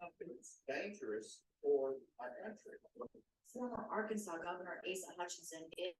It's dangerous for our country. Former Arkansas Governor Asa Hutchinson is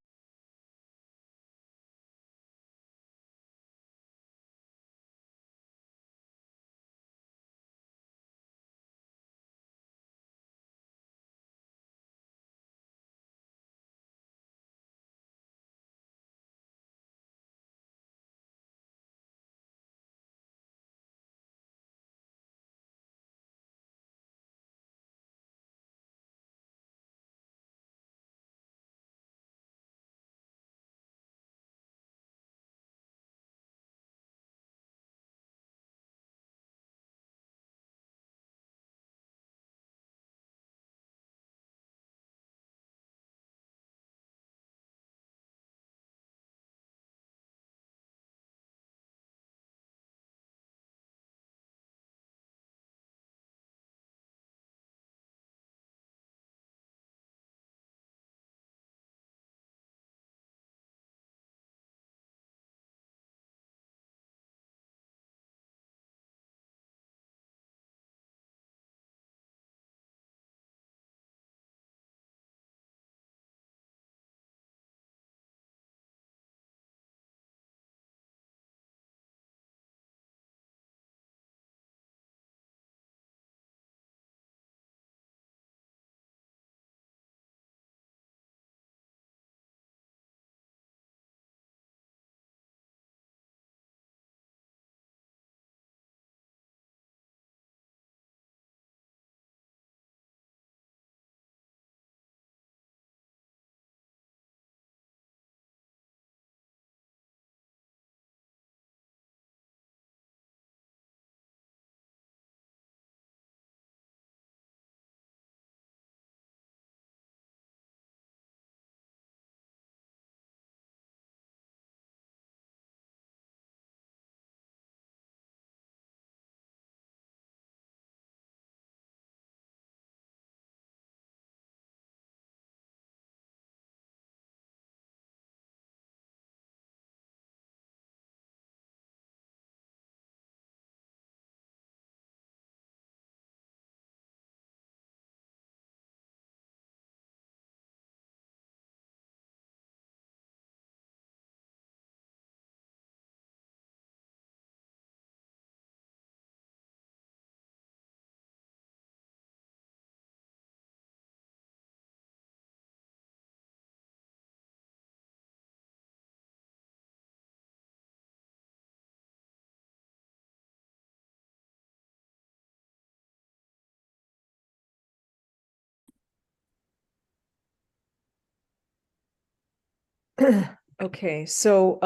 Okay, so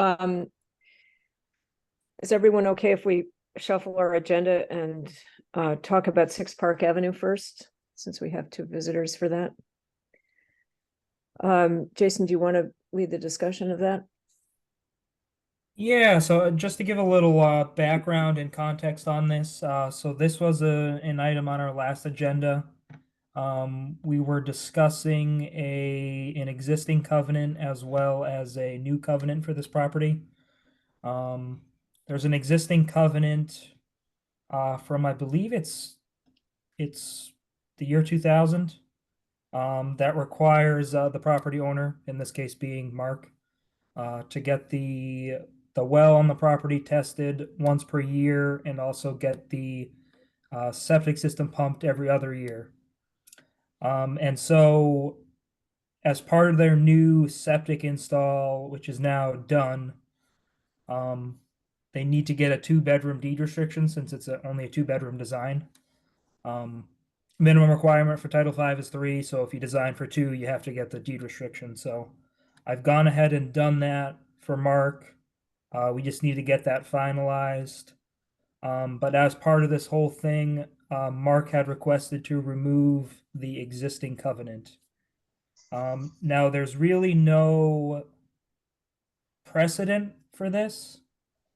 is everyone okay if we shuffle our agenda and talk about 6 Park Avenue first, since we have 2 visitors for that? Jason, do you want to lead the discussion of that? Yeah, so just to give a little background and context on this, so this was an item on our last agenda. We were discussing an existing covenant as well as a new covenant for this property. There's an existing covenant from, I believe it's the year 2000, that requires the property owner, in this case being Mark, to get the well on the property tested once per year and also get the septic system pumped every other year. And so as part of their new septic install, which is now done, they need to get a 2-bedroom deed restriction since it's only a 2-bedroom design. Minimum requirement for Title V is 3, so if you design for 2, you have to get the deed restriction. So I've gone ahead and done that for Mark. We just need to get that finalized. But as part of this whole thing, Mark had requested to remove the existing covenant. Now there's really no precedent for this,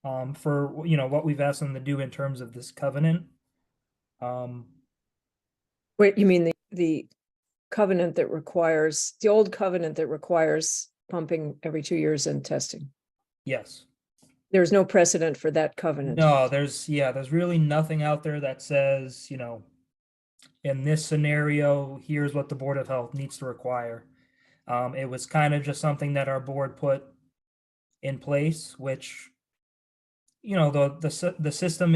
for what we've asked them to do in terms of this covenant. Wait, you mean the covenant that requires, the old covenant that requires pumping every 2 years and testing? Yes. There's no precedent for that covenant? No, there's really nothing out there that says, in this scenario, here's what the Board of Health needs to require. It was kind of just something that our board put in place, which, you know, the system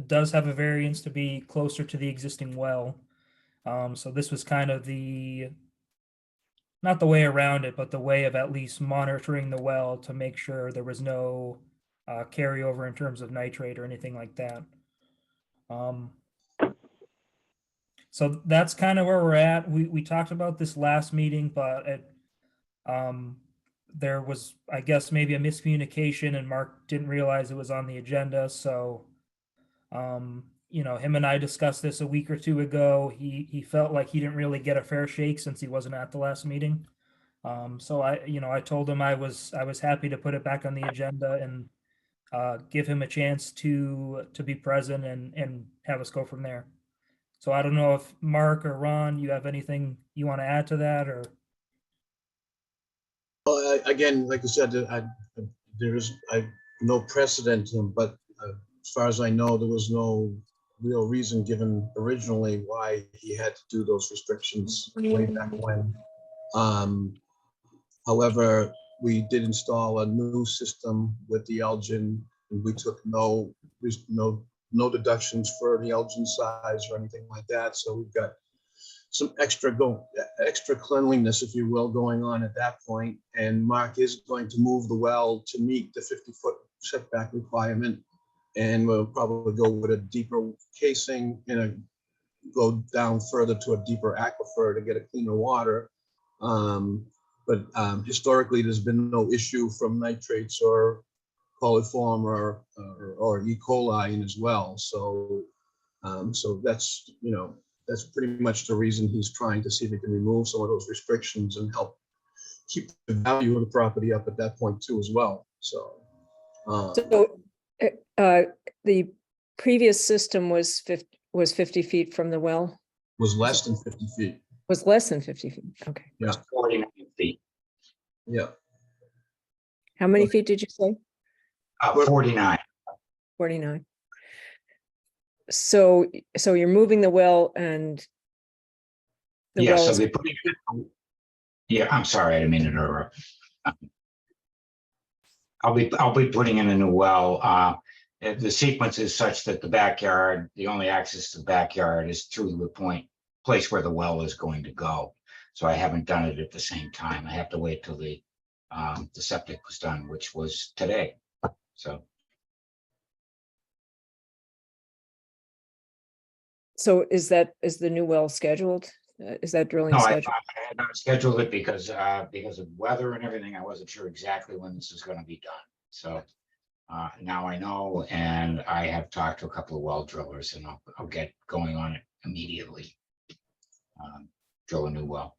does have a variance to be closer to the existing well. So this was kind of not the way around it, but the way of at least monitoring the well to make sure there was no carryover in terms of nitrate or anything like that. So that's kind of where we're at. We talked about this last meeting, but there was, I guess, maybe a miscommunication, and Mark didn't realize it was on the agenda. So, you know, him and I discussed this a week or two ago. He felt like he didn't really get a fair shake since he wasn't at the last meeting. So I told him I was happy to put it back on the agenda and give him a chance to be present and have us go from there. So I don't know if Mark or Ron, you have anything you want to add to that, or? Well, again, like I said, there is no precedent, but as far as I know, there was no real reason given originally why he had to do those restrictions way back when. However, we did install a new system with the Elgin, and we took no deductions for the Elgin size or anything like that. So we've got some extra cleanliness, if you will, going on at that point. And Mark is going to move the well to meet the 50-foot setback requirement. And we'll probably go with a deeper casing and go down further to a deeper aquifer to get a cleaner water. But historically, there's been no issue from nitrates or coliform or E. coli in as well. So, so that's, you know, that's pretty much the reason he's trying to see if he can remove some of those restrictions and help keep the value of the property up at that point too as well. So, The previous system was 50 feet from the well? was less than 50 feet. Was less than 50 feet, okay. Yeah. 49 feet. Yeah. How many feet did you say? 49. 49. So you're moving the well and the Yeah, well so is- they put it, yeah, I'm sorry, I didn't mean to interrupt. I'll be putting in a new well. The sequence is such that the backyard, the only access to the backyard is through the place where the well is going to go. So I haven't done it at the same time. I have to wait till the septic was done, which was today. So So is the new well scheduled? Is that drilling no, I scheduled? had not scheduled it because of weather and everything. I wasn't sure exactly when this is going to be done. So now I know, and I have talked to a couple of well drillers, and I'll get going on it immediately. Drill a new well.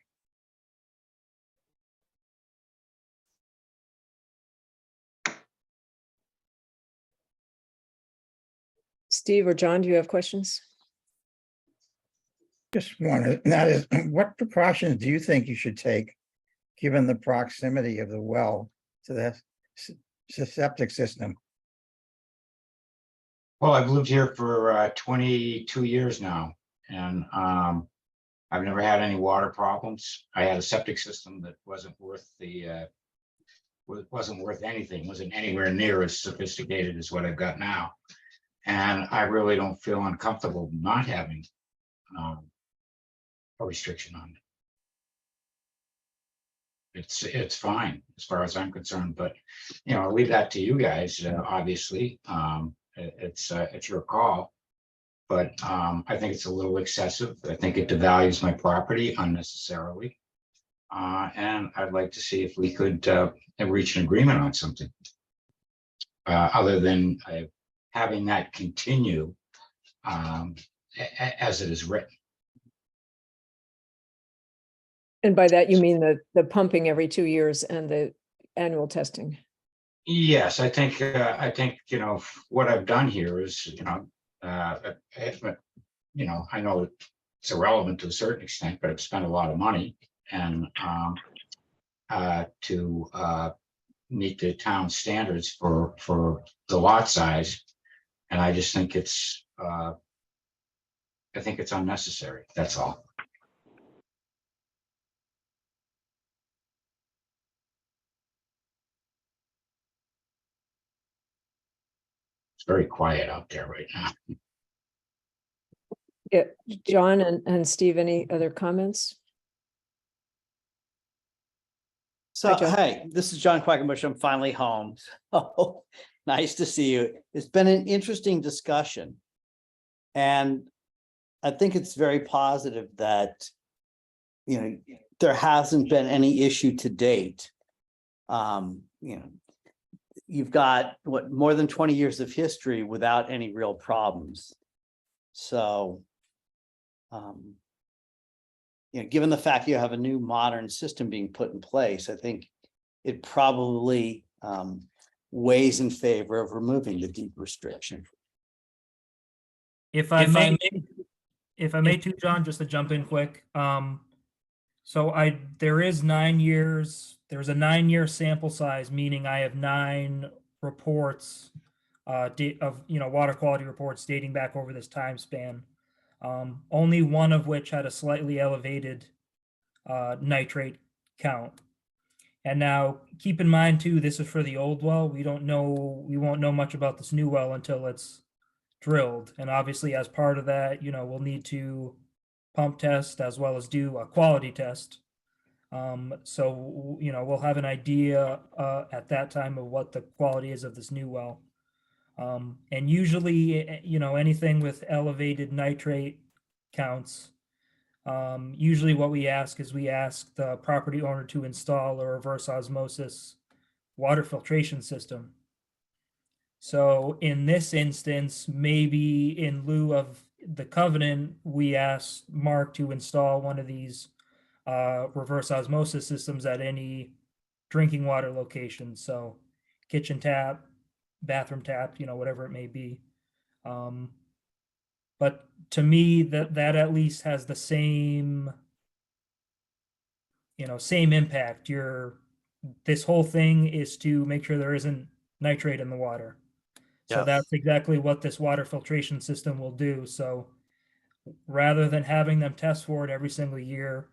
Steve or John, do you have questions? Just one, that is, what precautions do you think you should take, given the proximity of the well to the septic system? Well, I've lived here for 22 years now, and I've never had any water problems. I had a septic system that wasn't worth anything, wasn't anywhere near as sophisticated as what I've got now. And I really don't feel uncomfortable not having a restriction on it. It's fine as far as I'm concerned, but you know, I'll leave that to you guys. Obviously, it's your call, but I think it's a little excessive. I think it devalues my property unnecessarily, and I'd like to see if we could reach an agreement on something other than having that continue as it is written. And by that, you mean the pumping every 2 years and the annual testing? Yes, I think, you know, what I've done here is, you know, I know it's irrelevant to a certain extent, but I've spent a lot of money and to meet the town standards for the lot size. And I just think it's I think it's unnecessary. That's all. It's very quiet out there right now. Yeah, John and Steve, any other comments? So, Hi, John. hey, this is John Quackenbush. I'm finally home. So nice to see you. It's been an interesting discussion. And I think it's very positive that, there hasn't been any issue to date. You've got more than 20 years of history without any real problems. So, given the fact you have a new modern system being put in place, I think it probably weighs in favor of removing the deed restriction. If I may, too, John, just to jump in quick. So there's a 9-year sample size, meaning I have 9 reports of water quality reports dating back over this time span. Only one of which had a slightly elevated nitrate count. And now keep in mind too, this is for the old well. We won't know much about this new well until it's drilled. And obviously as part of that, we'll need to pump test as well as do a quality test. So, we'll have an idea at that time of what the quality is of this new well. And usually, anything with elevated nitrate counts, usually what we ask is the property owner to install a reverse osmosis water filtration system. So in this instance, maybe in lieu of the covenant, we asked Mark to install one of these reverse osmosis systems at any drinking water location. So kitchen tap, bathroom tap, whatever it may be. But to me, that at least has the same, same impact. This whole thing is to make sure there isn't nitrate in the water. So Yeah. that's exactly what this water filtration system will do. So rather than having them test for it every single year,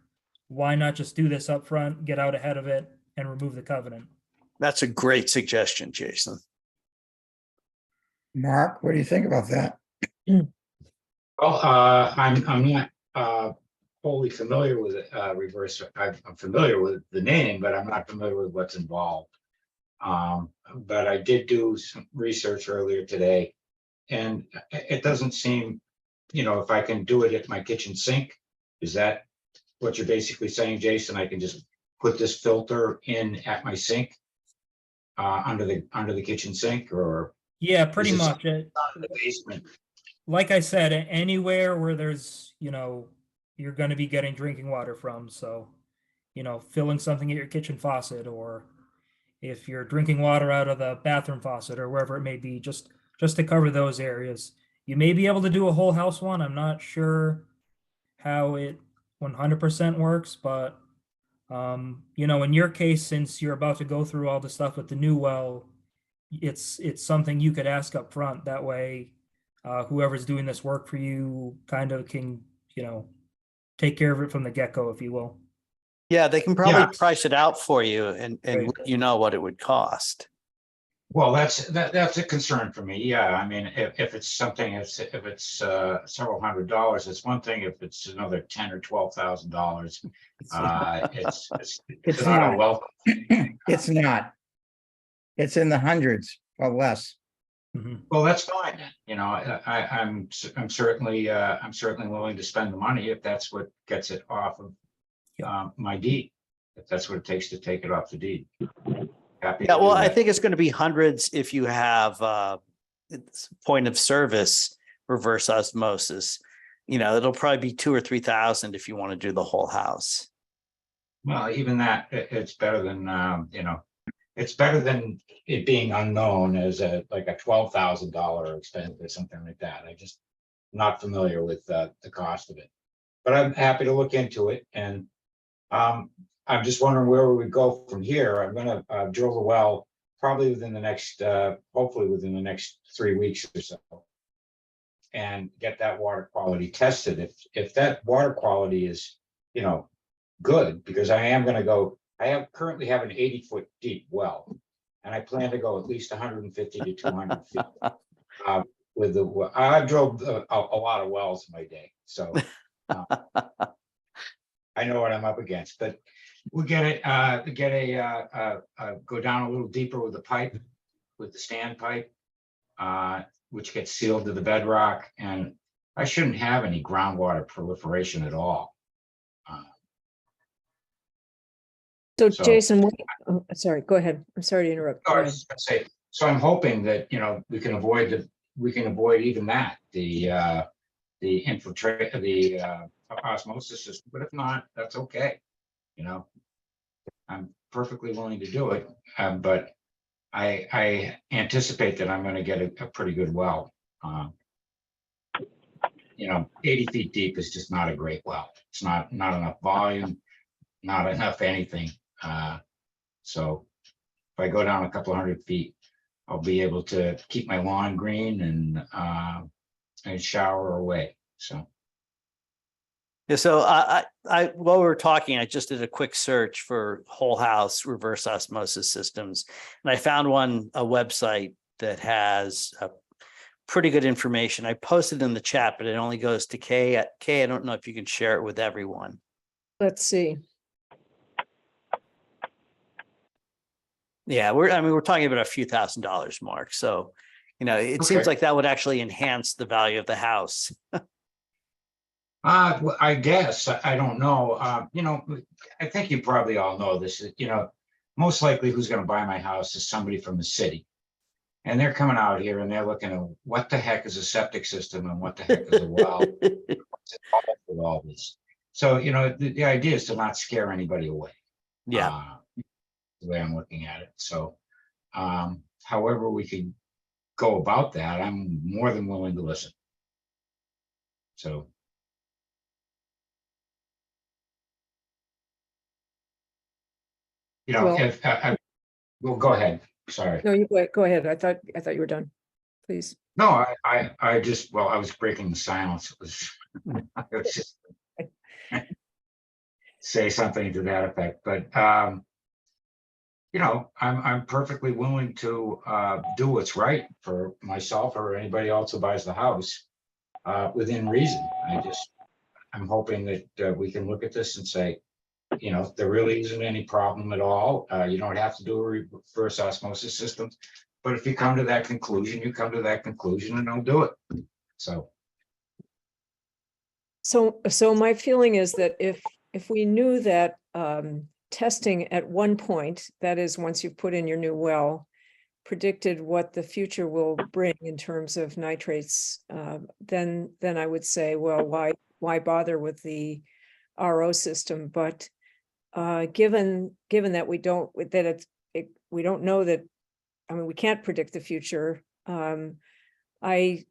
why not just do this up front, get out ahead of it, and remove the covenant? That's a great suggestion, Jason. Mark, what do you think about that? Well, I'm not wholly familiar with reverse. I'm familiar with the name, but I'm not familiar with what's involved. But I did do some research earlier today, and it doesn't seem, if I can do it at my kitchen sink, is that what you're basically saying, Jason? I can just put this filter in at my sink, under the kitchen sink, or Yeah, pretty Is this- much. in the basement? Like I said, anywhere where there's, you're going to be getting drinking water from. So, filling something at your kitchen faucet, or if you're drinking water out of the bathroom faucet or wherever it may be, just to cover those areas. You may be able to do a whole house one. I'm not sure how it 100% works, but in your case, since you're about to go through all the stuff with the new well, it's something you could ask up front. That way, whoever's doing this work for you kind of can, take care of it from the get-go, if you will. Yeah, they can probably Yeah. price it out for you and Right. let you know what it would cost. Well, that's a concern for me. Yeah, I mean, if it's something, if it's several $100s, it's one thing. If it's another $10,000 or $12,000, it's not a not. welcome. It's not. It's in the hundreds or less. Mhm. Well, that's fine. I'm certainly willing to spend the money if that's what gets it off of my deed. If that's what it takes to take it off the deed. Happy to Yeah, well, do I that. think it's going to be hundreds if you have it's point of service reverse osmosis. It'll probably be 2,000 or 3,000 if you want to do the whole house. Well, even that, it's better than, it's better than it being unknown as like a $12,000 expense or something like that. I just not familiar with the cost of it. But I'm happy to look into it, and I'm just wondering where we would go from here. I'm gonna drill the well probably within the next, hopefully within the next 3 weeks or so. and get that water quality tested. If that water quality is, good, because I currently have an 80-foot deep well. And I plan to go at least 150 to 200 feet. With I drove a lot of wells in my day, so I know what I'm up against, but we go down a little deeper with the pipe, with the standpipe, which gets sealed to the bedrock, and I shouldn't have any groundwater proliferation at all. So So- Jason, sorry, go ahead. I'm sorry to interrupt. Go I ahead. was gonna say, so I'm hoping that, we can avoid even that, the infiltrate, the osmosis system, but if not, that's okay. I'm perfectly willing to do it, but I anticipate that I'm gonna get a pretty good well. 80 feet deep is just not a great well. It's not enough volume, not enough anything. So if I go down a couple 100 feet, I'll be able to keep my lawn green and shower away. So, Yeah, so while we were talking, I just did a quick search for whole house reverse osmosis systems. And I found a website that has pretty good information. I posted in the chat, but it only goes to Kay. I don't know if you can share it with everyone. Let's see. Yeah, we're talking about a few $1,000s, Mark. So, it seems Okay. like that would actually enhance the value of the house. well, I guess, I don't know. I think you probably all know this, most likely who's going to buy my house is somebody from the city. And they're coming out here and they're looking at what the heck is a septic system and what the heck is a well. What's involved with all this? So, the idea is to not scare anybody away. Yeah. The way I'm looking at it. So, however we could go about that, I'm more than willing to listen. So. Well- if well, go ahead. Sorry. No, you go ahead. I thought you were done. Please. No, I just, I was breaking the silence. It was, I was just say something to that effect, but I'm perfectly willing to do what's right for myself or anybody else who buys the house within reason. I'm hoping that we can look at this and say, there really isn't any problem at all. You don't have to do a reverse osmosis system, but if you come to that conclusion, you come to that conclusion and I'll do it. So my feeling is that if we knew that testing at one point, that is, once you've put in your new well, predicted what the future will bring in terms of nitrates, then I would say, well, why bother with the RO system? But given that we don't know that, we can't predict the future. I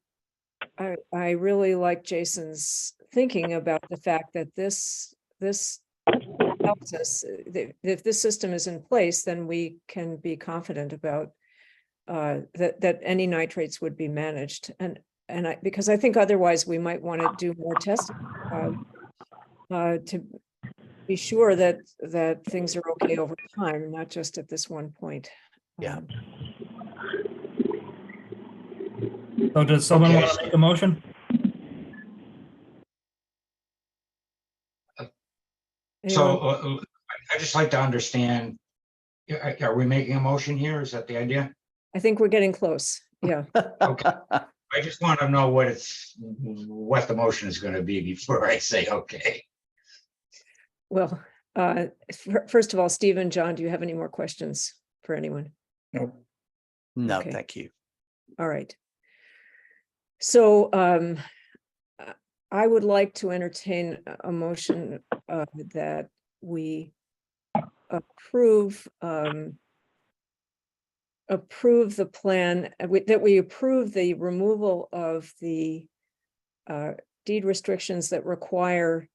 really like Jason's thinking about the fact that this helps us. If this system is in place, then we can be confident about that any nitrates would be managed. Because I think otherwise we might want to do more testing to be sure that things are okay over time, not just at this one point. Yeah. So does someone Okay, want to make a motion? So Anyone? I just like to understand, are we making a motion here? Is that the idea? I think we're getting close. Yeah. Okay. I just want to know what the motion is going to be before I say, okay. Well, first of all, Steve and John, do you have any more questions for anyone? Nope. No, Okay. thank you. All right. So I would like to entertain a motion that we approve the plan, that we approve the removal of the deed restrictions that require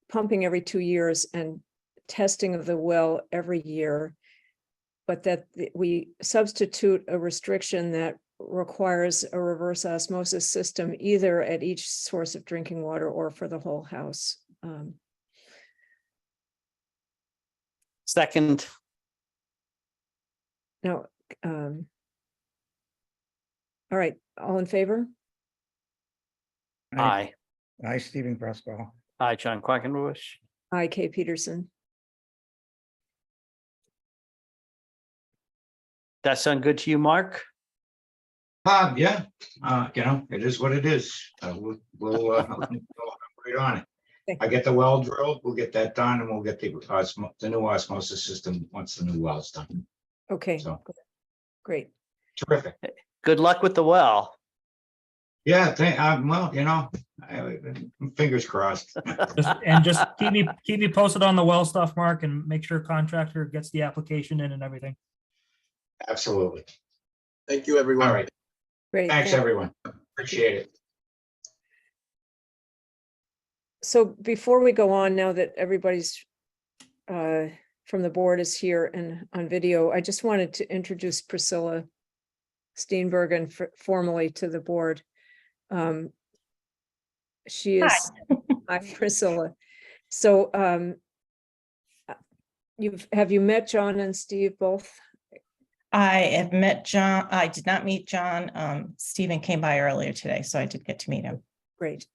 pumping every 2 years and testing of the well every year, but that we substitute a restriction that requires a reverse osmosis system either at each source of drinking water or for the whole house. Second, Now, all right, all in favor? aye. I, Stephen Presco. Aye, John Quackenbush. Aye, Kay Peterson. That sound good to you, Mark? Yeah, it is what it is. We'll right on it. Okay. I get the well drilled, we'll get that done, and we'll get the new osmosis system once the new well's done. Okay, So. great. Terrific. Good luck with the well. Yeah, well, fingers crossed. Just keep me posted on the well stuff, Mark, and make sure contractor gets the application in and everything. Absolutely. Thank you, everyone. All right. Great. Thanks, thank- everyone. Appreciate it. So before we go on, now that everybody's from the board is here and on video, I just wanted to introduce Priscilla Steenbergen formally to the board. She is, I'm Priscilla. So have you met John and Steve both? I have met John. I did not meet John. Stephen came by earlier today, so I did get to meet him. Great.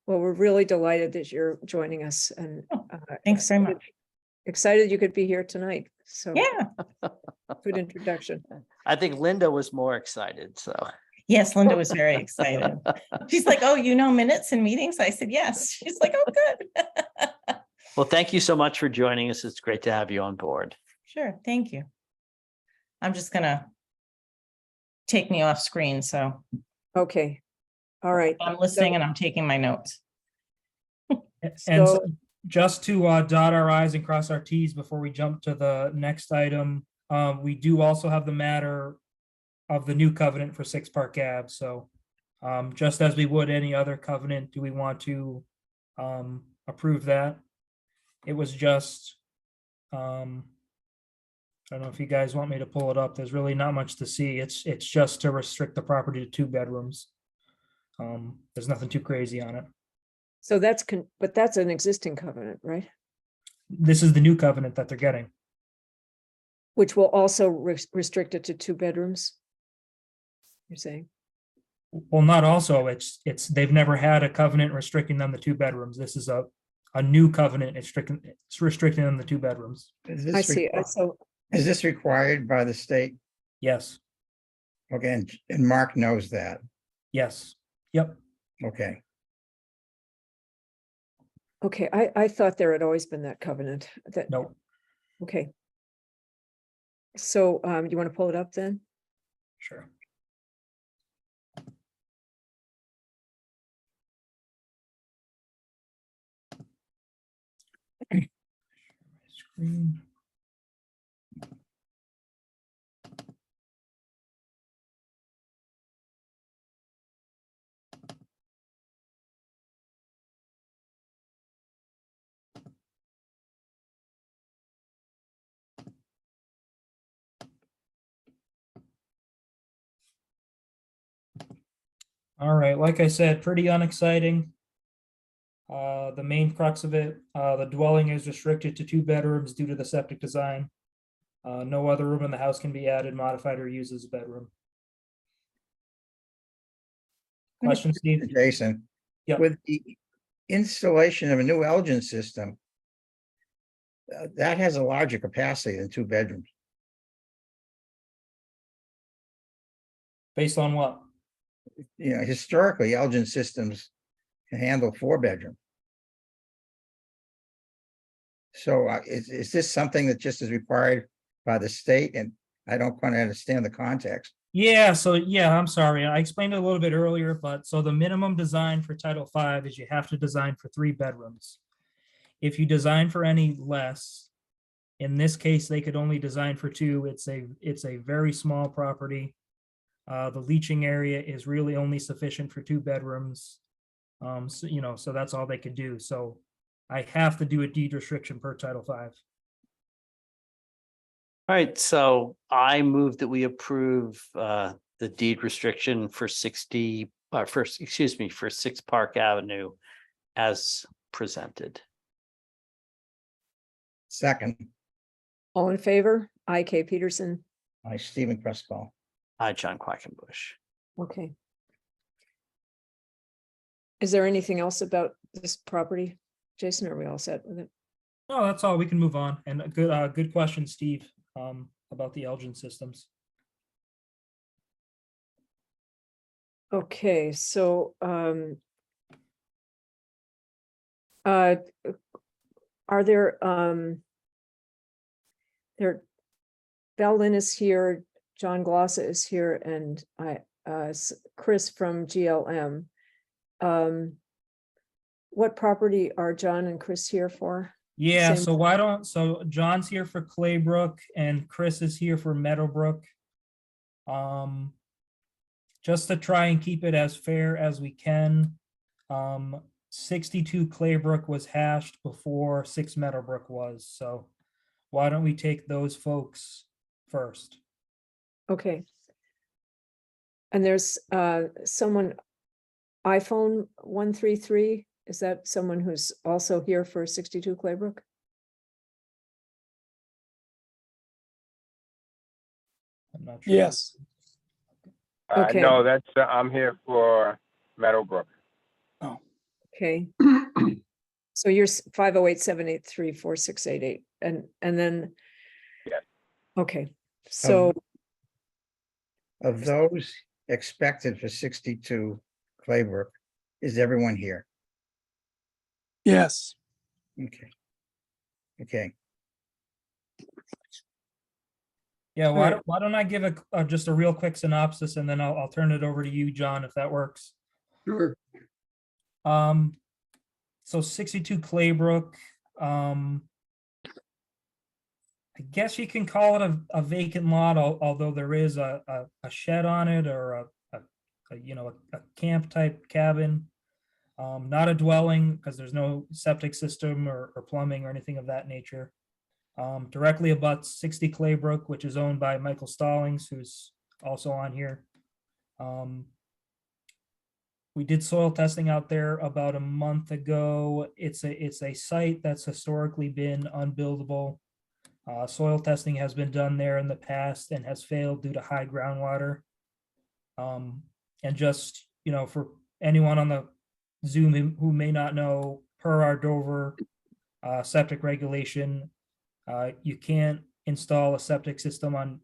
Well, we're really delighted that you're joining us and Thanks very much. excited you could be here tonight. So Yeah. good introduction. I think Linda was more excited, so. Yes, Linda was very excited. She's like, "Oh, you know minutes and meetings?" I said, "Yes." She's like, "Oh, good." Well, thank you so much for joining us. It's great to have you on board. Sure. Thank you. I'm just gonna take me off screen, so Okay. All right. I'm listening and I'm taking my notes. And So- so just to dot our i's and cross our t's before we jump to the next item, we do also have the matter of the new covenant for 6 Park Ave. So just as we would any other covenant, do we want to approve that? It was just, I don't know if you guys want me to pull it up. There's really not much to see. It's just to restrict the property to 2 bedrooms. There's nothing too crazy on it. So but that's an existing covenant, right? This is the new covenant that they're getting. Which will also restrict it to 2 bedrooms? You're saying? Well, not also, it's they've never had a covenant restricting them to 2 bedrooms. This is a new covenant. It's restricting them to 2 bedrooms. I see. So, Is this required by the state? Yes, Okay, and Mark knows that. yes, yep. Okay, okay, I thought there had always been that covenant that, No, okay. So, you want to pull it up then? sure. Screen. All right, like I said, pretty unexciting. The main crux of it, the dwelling is restricted to 2 bedrooms due to the septic design. No other room in the house can be added, modified, or used as a bedroom. Question, Steve? Jason. Yep. With the installation of a new Elgin system, that has a larger capacity than 2 bedrooms. Based on what? You know, historically, Elgin systems can handle 4 bedroom. So is this something that just is required by the state? And I don't quite understand the context. Yeah, so yeah, I'm sorry. I explained it a little bit earlier, but so the minimum design for Title V is you have to design for 3 bedrooms. If you design for any less, in this case, they could only design for 2. It's a very small property. The leaching area is really only sufficient for 2 bedrooms. So, so that's all they could do. So I have to do a deed restriction per Title V. All right, so I move that we approve the deed restriction for 60, for 6 Park Avenue as presented. Second, All in favor? I, Kay Peterson. I, Stephen Cresswell. I, John Quackenbush. Okay. Is there anything else about this property? Jason, are we all set with it? No, that's all. We can move on. And a good question, Steve, about the Elgin systems. Okay, so are there Val Lynn is here, John Glossa is here, and Chris from GLM. What property are John and Chris here for? Yeah, Same- so John's here for Claybrook and Chris is here for Meadowbrook. Just to try and keep it as fair as we can. 62 Claybrook was hashed before 6 Meadowbrook was, so why don't we take those folks first? Okay. And there's someone, iPhone 133, is that someone who's also here for 62 Claybrook? I'm not sure. Yes. Okay. No, that's, I'm here for Meadowbrook. Okay. So you're 508-783-4688 and then. Yes. Okay, so, Of those expected for 62 Claybrook, is everyone here? Yes. Okay. Okay, Yeah, Alright. why don't I give just a real quick synopsis and then I'll turn it over to you, John, if that works. Sure. So 62 Claybrook, I guess you can call it a vacant lot, although there is a shed on it or a camp type cabin. Not a dwelling because there's no septic system or plumbing or anything of that nature. Directly abuts 60 Claybrook, which is owned by Michael Stallings, who's also on here. We did soil testing out there about a month ago. It's a site that's historically been unbuildable. Soil testing has been done there in the past and has failed due to high groundwater. And just, for anyone on the Zoom who may not know, per our Dover septic regulation, you can't install a septic system on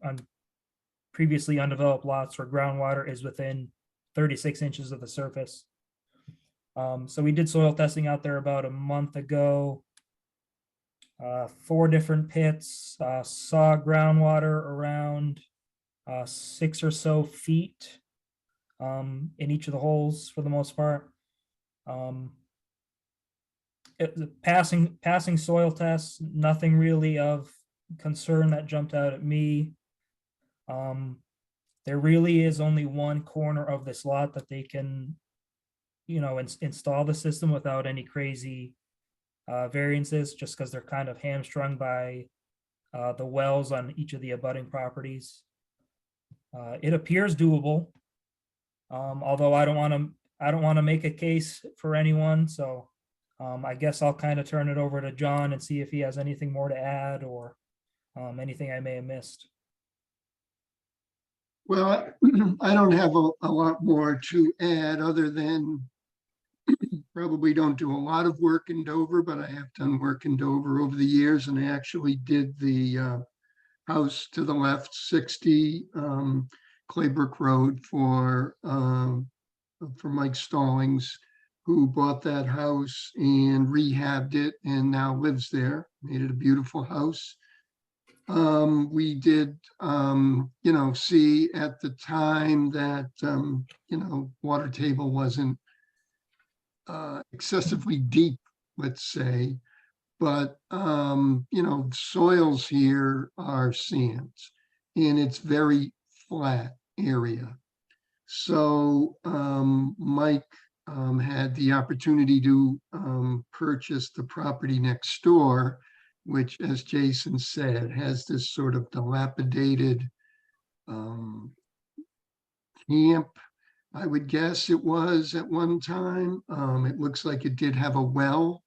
previously undeveloped lots where groundwater is within 36 inches of the surface. So we did soil testing out there about a month ago. 4 different pits, saw groundwater around 6 or so feet in each of the holes for the most part. Passing soil tests, nothing really of concern that jumped out at me. There really is only one corner of this lot that they can, install the system without any crazy variances, just because they're kind of hamstrung by the wells on each of the abutting properties. It appears doable, although I don't want to make a case for anyone. So I guess I'll kind of turn it over to John and see if he has anything more to add or anything I may have missed. Well, I don't have a lot more to add other than probably don't do a lot of work in Dover, but I have done work in Dover over the years, and I actually did the house to the left, 60 Claybrook Road for Mike Stallings, who bought that house and rehabbed it and now lives there, made it a beautiful house. We did, see at the time that, water table wasn't excessively deep, let's say, but, soils here are sands and it's very flat area. So Mike had the opportunity to purchase the property next door, which, as Jason said, has this sort of dilapidated camp, I would guess it was at one time. It looks like it did have a well,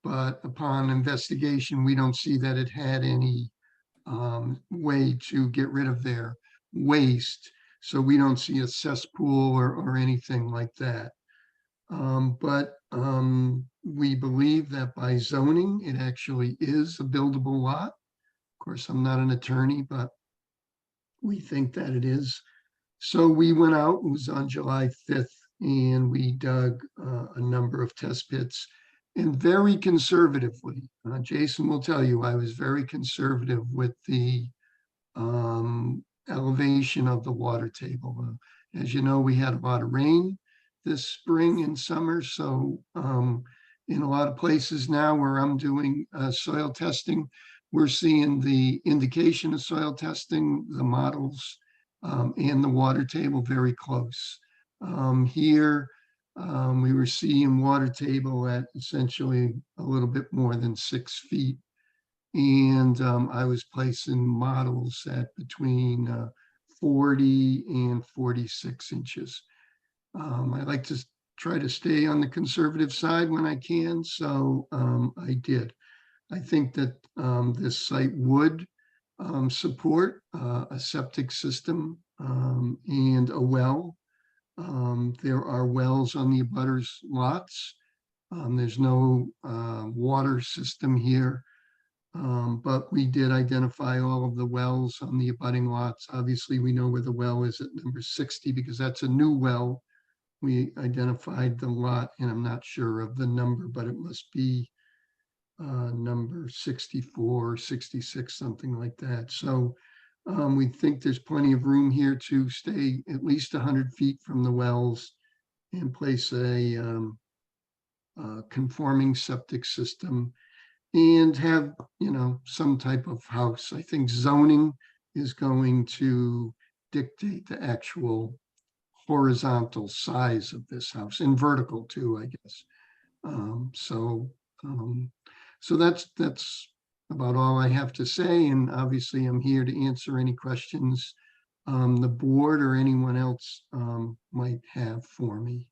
but upon investigation, we don't see that it had any way to get rid of their waste. So we don't see a cesspool or anything like that. But we believe that by zoning, it actually is a buildable lot. Of course, I'm not an attorney, but we think that it is. So we went out, it was on July 5th, and we dug a number of test pits, and very conservatively. Jason will tell you, I was very conservative with the elevation of the water table. As you know, we had a lot of rain this spring and summer, so in a lot of places now where I'm doing soil testing, we're seeing the indication of soil testing, the models, and the water table very close. Here, we were seeing water table at essentially a little bit more than 6 feet. And I was placing models at between 40 and 46 inches. I like to try to stay on the conservative side when I can, so I did. I think that this site would support a septic system and a well. There are wells on the abutters lots. There's no water system here, but we did identify all of the wells on the abutting lots. Obviously, we know where the well is at number 60 because that's a new well. We identified the lot, and I'm not sure of the number, but it must be number 64, 66, something like that. So we think there's plenty of room here to stay at least 100 feet from the wells and place a conforming septic system and have, you know, some type of house. I think zoning is going to dictate the actual horizontal size of this house, and vertical too, I guess. So that's about all I have to say. And obviously I'm here to answer any questions the board or anyone else might have for me.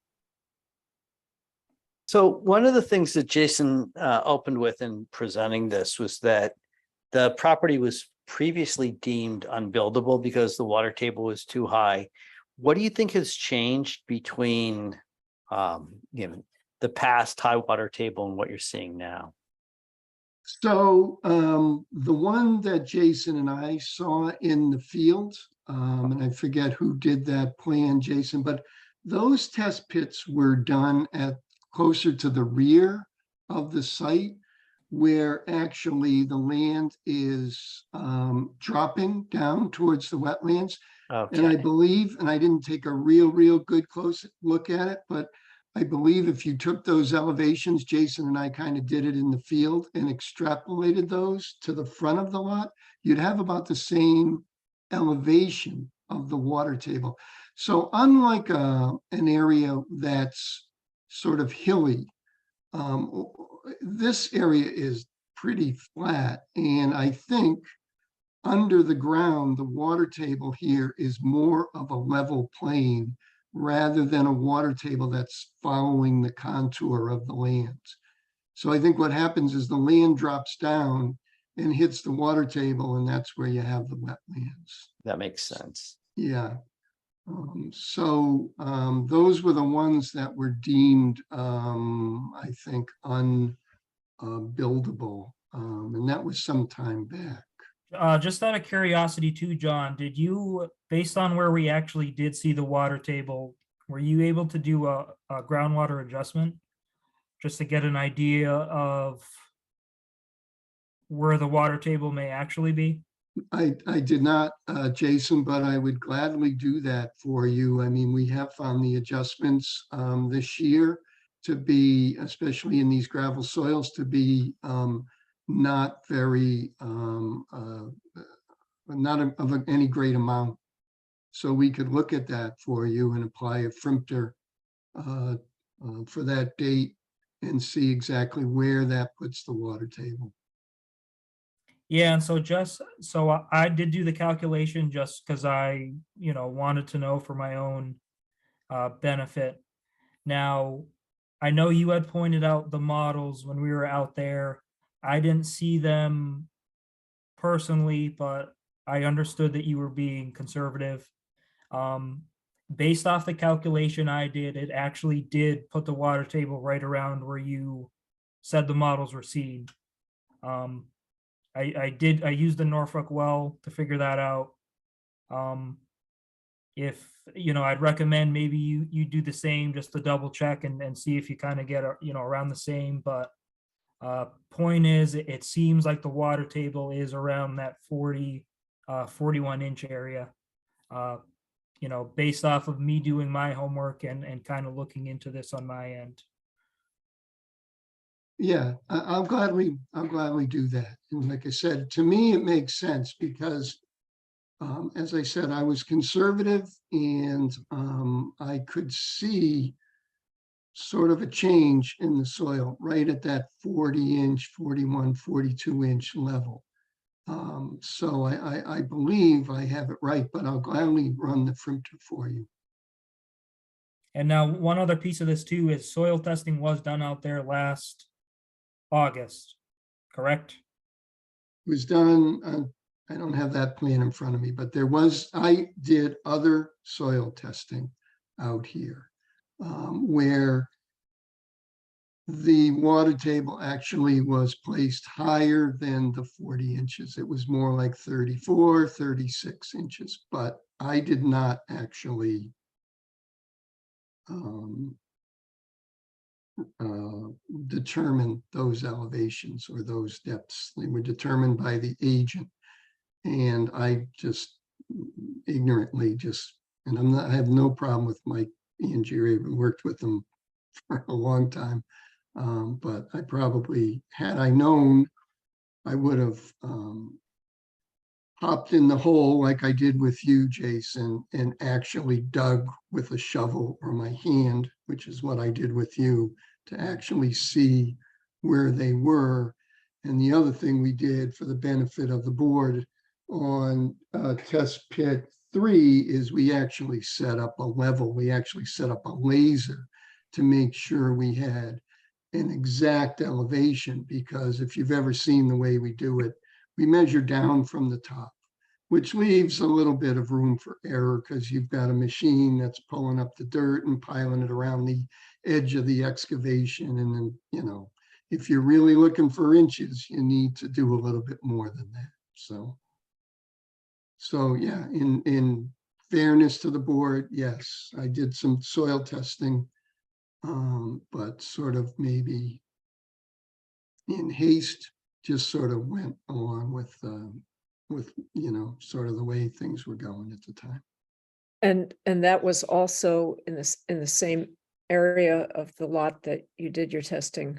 So one of the things that Jason opened with in presenting this was that the property was previously deemed unbuildable because the water table was too high. What do you think has changed between the past high water table and what you're seeing now? So the one that Jason and I saw in the field, and I forget who did that plan, Jason, but those test pits were done at closer to the rear of the site, where actually the land is dropping down towards the wetlands. Okay. And I believe, and I didn't take a real good close look at it, but I believe if you took those elevations, Jason and I kind of did it in the field and extrapolated those to the front of the lot, you'd have about the same elevation of the water table. So unlike an area that's sort of hilly, this area is pretty flat. And I think under the ground, the water table here is more of a level plane rather than a water table that's following the contour of the land. So I think what happens is the land drops down and hits the water table, and that's where you have the wetlands. That makes sense. Yeah. Those were the ones that were deemed, I think, unbuildable, and that was some time back. Just out of curiosity too, John, did you, based on where we actually did see the water table, were you able to do a groundwater adjustment just to get an idea of where the water table may actually be? I did not, Jason, but I would gladly do that for you. I mean, we have found the adjustments this year to be, especially in these gravel soils, to be not very, not of any great amount. So we could look at that for you and apply a Frimpter for that date and see exactly where that puts the water table. Yeah, and so I did do the calculation just because I, wanted to know for my own benefit. Now, I know you had pointed out the models when we were out there. I didn't see them personally, but I understood that you were being conservative. Based off the calculation I did, it actually did put the water table right around where you said the models were seen. I used the Norfolk well to figure that out. If, I'd recommend maybe you do the same just to double check and see if you kind of get, around the same, but point is, it seems like the water table is around that 41 inch area. Based off of me doing my homework and kind of looking into this on my end. Yeah, I'll gladly do that. And like I said, to me, it makes sense because as I said, I was conservative and I could see sort of a change in the soil right at that 40 inch, 41, 42 inch level. So I believe I have it right, but I'll gladly run the filter for you. And now one other piece of this too is soil testing was done out there last August, correct? It was done, I don't have that plan in front of me, but I did other soil testing out here where the water table actually was placed higher than the 40 inches. It was more like 34, 36 inches, but I did not actually determine those elevations or those depths. They were determined by the agent. And I just ignorantly and I have no problem with Mike and Jerry. I've worked with them for a long time. But I probably, had I known, I would have hopped in the hole like I did with you, Jason, and actually dug with a shovel or my hand, which is what I did with you, to actually see where they were. And the other thing we did for the benefit of the board on test pit 3 is we actually set up a level. We actually set up a laser to make sure we had an exact elevation, because if you've ever seen the way we do it, we measure down from the top, which leaves a little bit of room for error because you've got a machine that's pulling up the dirt and piling it around the edge of the excavation. And then, if you're really looking for inches, you need to do a little bit more than that. So yeah, in fairness to the board, yes, I did some soil testing, but sort of maybe in haste, just sort of went along with sort of the way things were going at the time. And that was also in the same area of the lot that you did your testing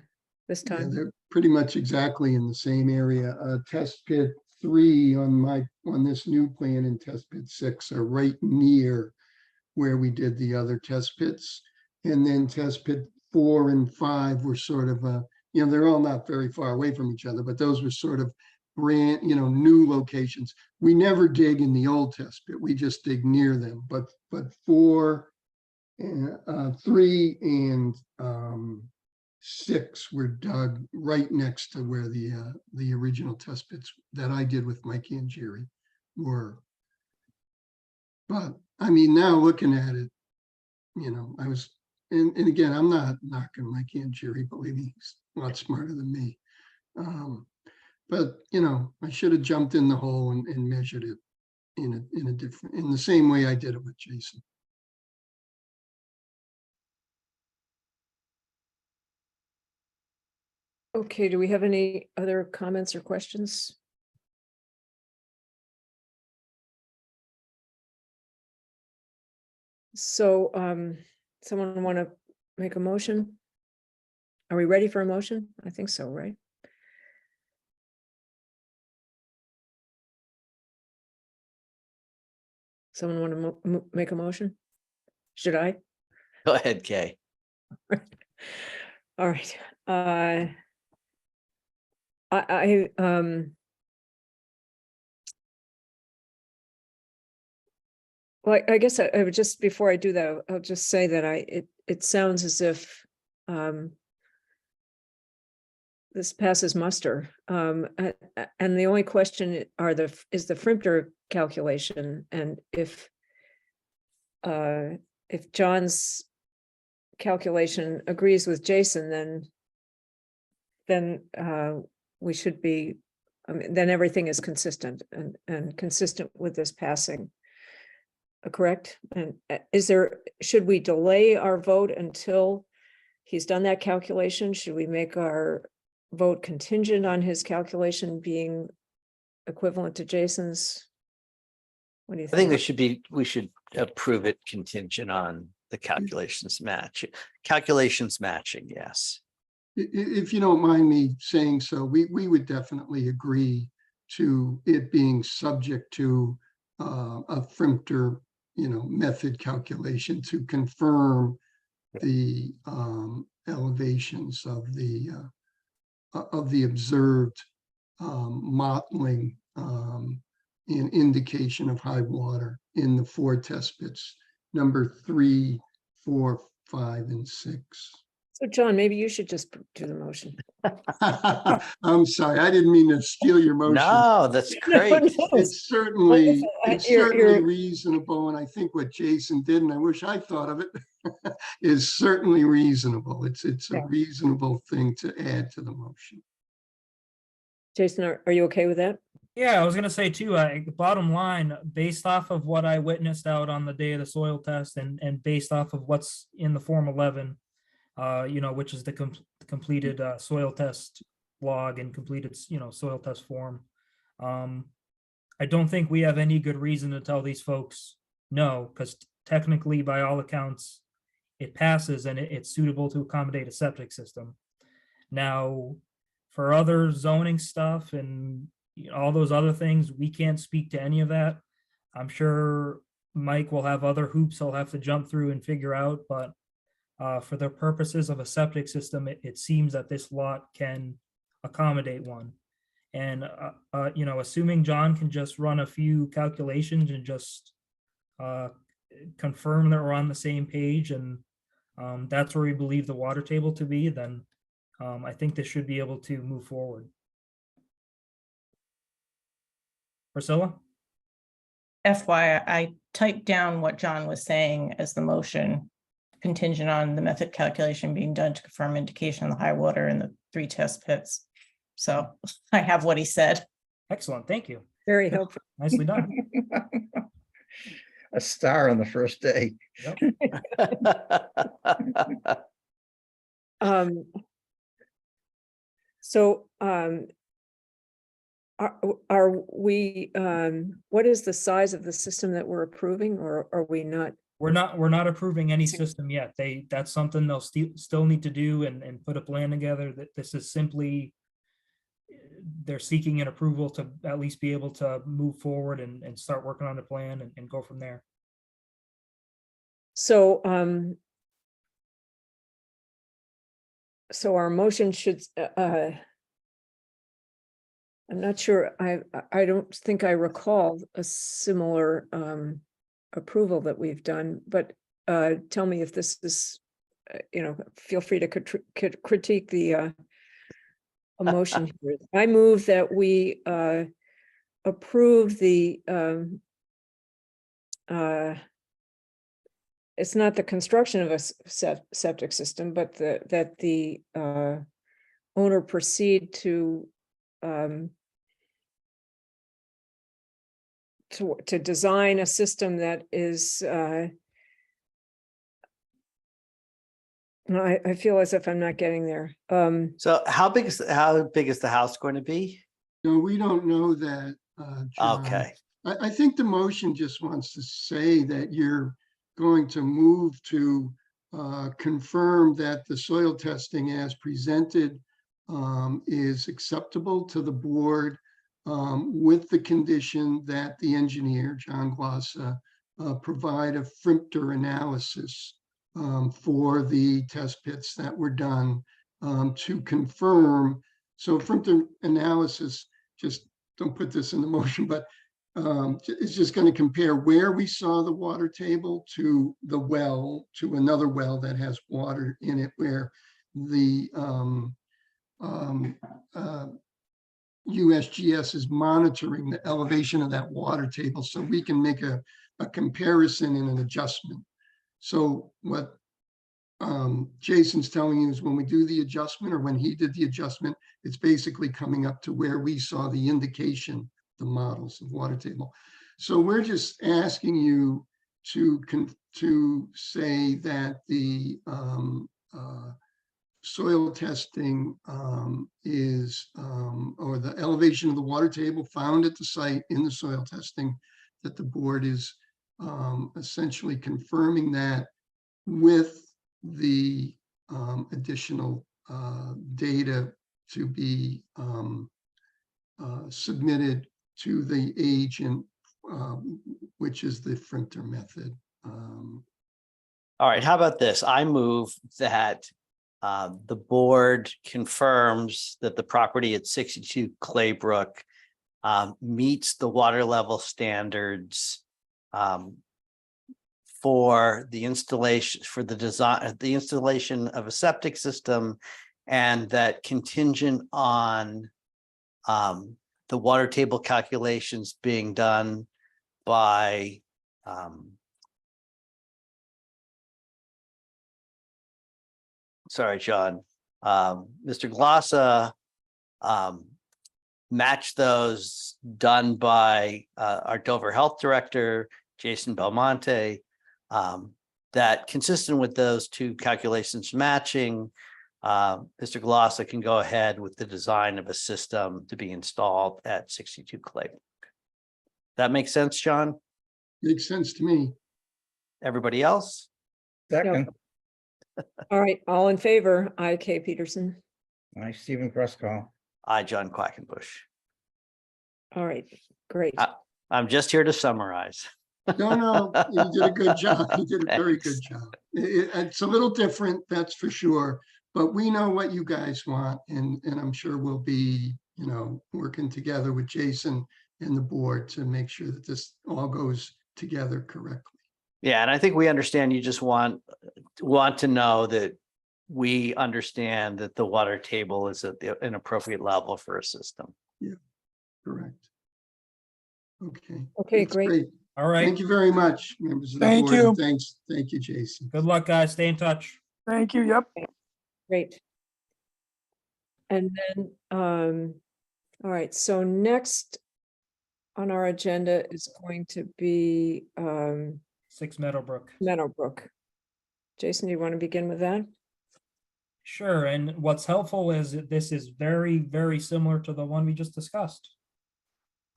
this Yeah, time? they're pretty much exactly in the same area. Test pit 3 on this new plan and test pit 6 are right near where we did the other test pits. And then test pit 4 and 5 were sort of, they're all not very far away from each other, but those were sort of new locations. We never dig in the old test pit, we just dig near them. But 4 and 3 and 6 were dug right next to where the original test pits that I did with Mikey and Jerry were. But I mean, now looking at it, I was, and again, I'm not knocking Mikey and Jerry, believe me, he's a lot smarter than me. But I should have jumped in the hole and measured it in the same way I did it with Jason. Okay, do we have any other comments or questions? So, someone want to make a motion? Are we ready for a motion? I think so, right? Someone want to make a motion? Should I? Go ahead, Kay. All right. Well, I guess I would just, before I do that, I'll just say that it sounds as if this passes muster. And the only question is the Frimpter calculation, and if John's calculation agrees with Jason, then we should be, then everything is consistent and consistent with this passing. Correct? And should we delay our vote until he's done that calculation? Should we make our vote contingent on his calculation being equivalent to Jason's? What do you I think think? we should approve it contingent on the calculations matching, yes. If you don't mind me saying so, we would definitely agree to it being subject to a Frimpter, method calculation to confirm the elevations of the observed mottling in indication of high water in the 4 test pits, number 3, 4, 5, and 6. So John, maybe you should just do the motion. I'm sorry, I didn't mean to steal your motion. No, that's great. It's certainly, You're- reasonable, and I think what Jason did, and I wish I thought of it, is certainly reasonable. It's a Yeah. reasonable thing to add to the motion. Jason, are you okay with that? Yeah, I was gonna say too, bottom line, based off of what I witnessed out on the day of the soil test and based off of what's in the Form 11, which is the completed soil test log and completed, soil test form. I don't think we have any good reason to tell these folks no, because technically, by all accounts, it passes and it's suitable to accommodate a septic system. Now, for other zoning stuff and all those other things, we can't speak to any of that. I'm sure Mike will have other hoops he'll have to jump through and figure out, but for the purposes of a septic system, it seems that this lot can accommodate one. And, assuming John can just run a few calculations and just confirm that we're on the same page and that's where we believe the water table to be, then I think this should be able to move forward. Priscilla? FYI, I typed down what John was saying as the motion, contingent on the method calculation being done to confirm indication of the high water in the 3 test pits. So I have what he said. Excellent, thank you. Very helpful. Nicely done. A star on the first day. So are we, what is the size of the system that we're approving, or are we not? We're not approving any system yet. That's something they'll still need to do and put a plan together. That this is simply, they're seeking an approval to at least be able to move forward and start working on the plan and go from there. So, so our motion should, I'm not sure, I don't think I recall a similar approval that we've done, but tell me if this is, feel free to critique the motion here. I move that we approve the it's not the construction of a septic system, but that the owner proceed to design a system that is I feel as if I'm not getting there. So how big is the house going to be? No, we don't know that. John. Okay, I think the motion just wants to say that you're going to move to confirm that the soil testing as presented is acceptable to the board with the condition that the engineer, John Glossa, provide a Frimpter analysis for the test pits that were done to confirm. So Frimpter analysis, just don't put this in the motion, but it's just going to compare where we saw the water table to the well, to another well that has water in it, where the USGS is monitoring the elevation of that water table, so we can make a comparison and an adjustment. So what Jason's telling you is when we do the adjustment, or when he did the adjustment, it's basically coming up to where we saw the indication, the models of water table. So we're just asking you to say that the soil testing is, or the elevation of the water table found at the site in the soil testing, that the board is essentially confirming that with the additional data to be submitted to the agent, which is the Frinter method. All right, how about this? I move that the board confirms that the property at 62 Claybrook meets the water level standards for the installation, for the design, the installation of a septic system, and that contingent on the water table calculations being done by sorry, John, Mr. Glossa, match those done by our Dover Health Director, Jason Belmonte, that consistent with those two calculations matching, Mr. Glossa can go ahead with the design of a system to be installed at 62 Claybrook. That makes sense, John? Makes sense to me. Everybody else? Second, All right, all in favor? I, Kay Peterson. I, Stephen Crosscall. I, John Quackenbush. All right, great. I'm just here to summarize. No, you did a good job. You did a very good Thanks. job. It's a little different, that's for sure, but we know what you guys want, and I'm sure we'll be, you know, working together with Jason and the board to make sure that this all goes together correctly. Yeah, and I think we understand you just want to know that we understand that the water table is at an appropriate level for a system. Correct. Okay. Okay, That's great. All right. Thank you very much, members of the Thank board. and you. Thanks. Thank you, Jason. Good luck, guys. Stay in touch. Thank you. Yep. Great. And then, all right, so next on our agenda is going to be 6 Meadowbrook. Meadowbrook. Jason, do you want to begin with that? Sure, and what's helpful is that this is very, very similar to the one we just discussed.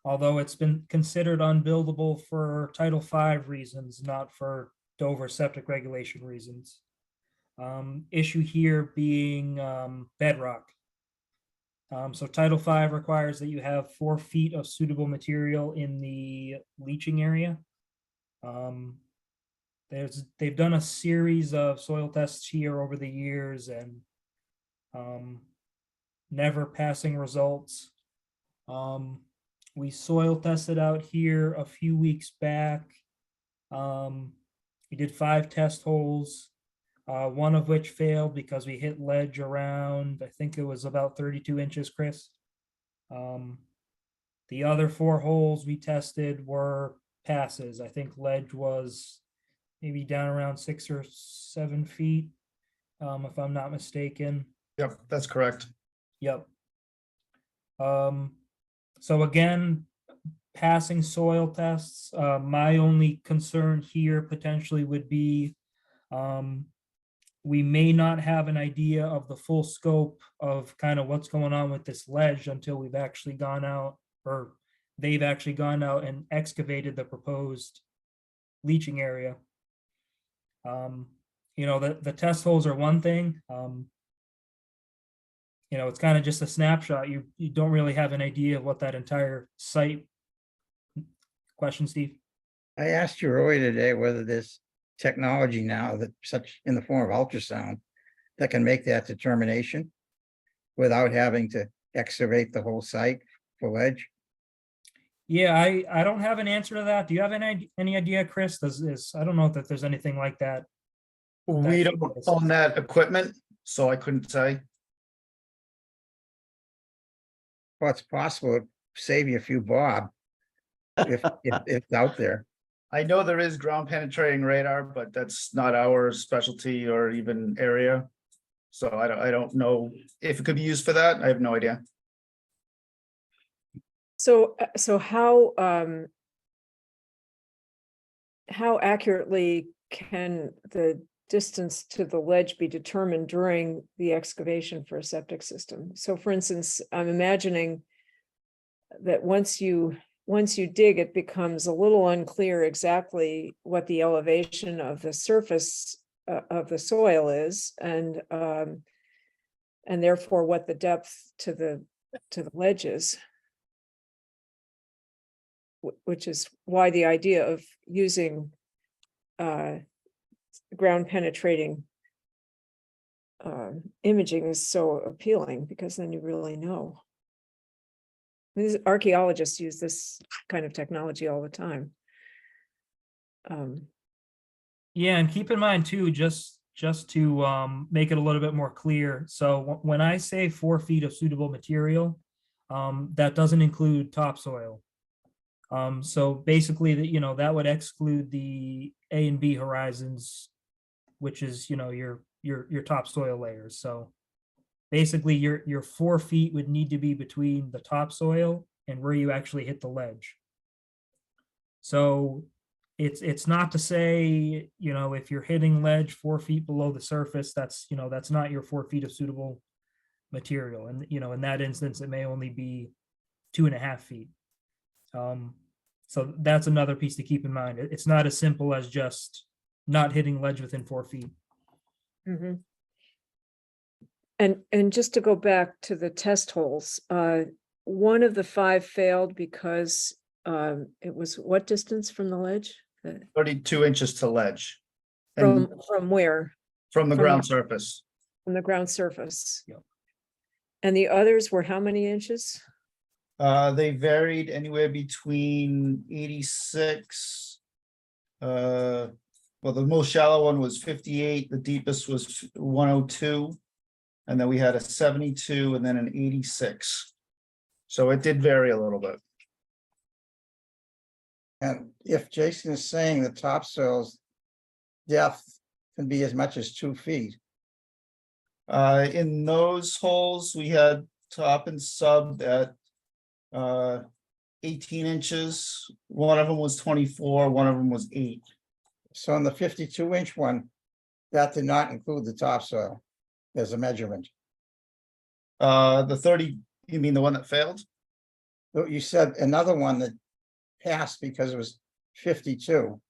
Although it's been considered unbuildable for Title V reasons, not for Dover septic regulation reasons. Issue here being bedrock. So Title V requires that you have 4 feet of suitable material in the leaching area. They've done a series of soil tests here over the years and never passing results. We soil tested out here a few weeks back. We did 5 test holes, one of which failed because we hit ledge around, I think it was about 32 inches, Chris. The other 4 holes we tested were passes. I think ledge was maybe down around 6 or 7 feet, if I'm not mistaken. Yep, that's correct. Yep. So again, passing soil tests. My only concern here potentially would be we may not have an idea of the full scope of kind of what's going on with this ledge until we've actually gone out, or they've actually gone out and excavated the proposed leaching area. You know, the test holes are one thing. You know, it's kind of just a snapshot. You don't really have an idea of what that entire site. Question, Steve? I asked you earlier today whether there's technology now that such in the form of ultrasound that can make that determination without having to excavate the whole site for ledge. Yeah, I don't have an answer to that. Do you have any idea, Chris? I don't know that there's anything like that. We don't own that equipment, so I couldn't say. Well, it's possible, it'd save you a few bob. If it's out there. I know there is ground penetrating radar, but that's not our specialty or even area. So I don't know if it could be used for that. I have no idea. So, how accurately can the distance to the ledge be determined during the excavation for a septic system? So for instance, I'm imagining that once you dig, it becomes a little unclear exactly what the elevation of the surface of the soil is, and therefore what the depth to the ledge is. Which is why the idea of using ground penetrating imaging is so appealing, because then you really know. These archaeologists use this kind of technology all the time. Yeah, and keep in mind too, just to make it a little bit more clear. So when I say 4 feet of suitable material, that doesn't include topsoil. So basically that would exclude the A and B horizons, which is, your topsoil layers. So basically your 4 feet would need to be between the topsoil and where you actually hit the ledge. So it's not to say, if you're hitting ledge 4 feet below the surface, that's not your 4 feet of suitable material. And, in that instance, it may only be 2.5 feet. So that's another piece to keep in mind. It's not as simple as just not hitting ledge within 4 feet. Mhm. And just to go back to the test holes, one of the 5 failed because it was what distance from the ledge? 32 inches to ledge. And From where? from the from ground the- surface. From the ground surface. Yep. And the others were how many inches? They varied anywhere between 86. Well, the most shallow one was 58, the deepest was 102. And then we had a 72 and then an 86. So it did vary a little bit. And if Jason is saying the topsoil's depth can be as much as 2 feet, In those holes, we had top and sub at 18 inches. One of them was 24, one of them was 8. so in the 52-inch one, that did not include the topsoil as a measurement. The 30, you mean the one that failed? You said another one that passed because it was 52. You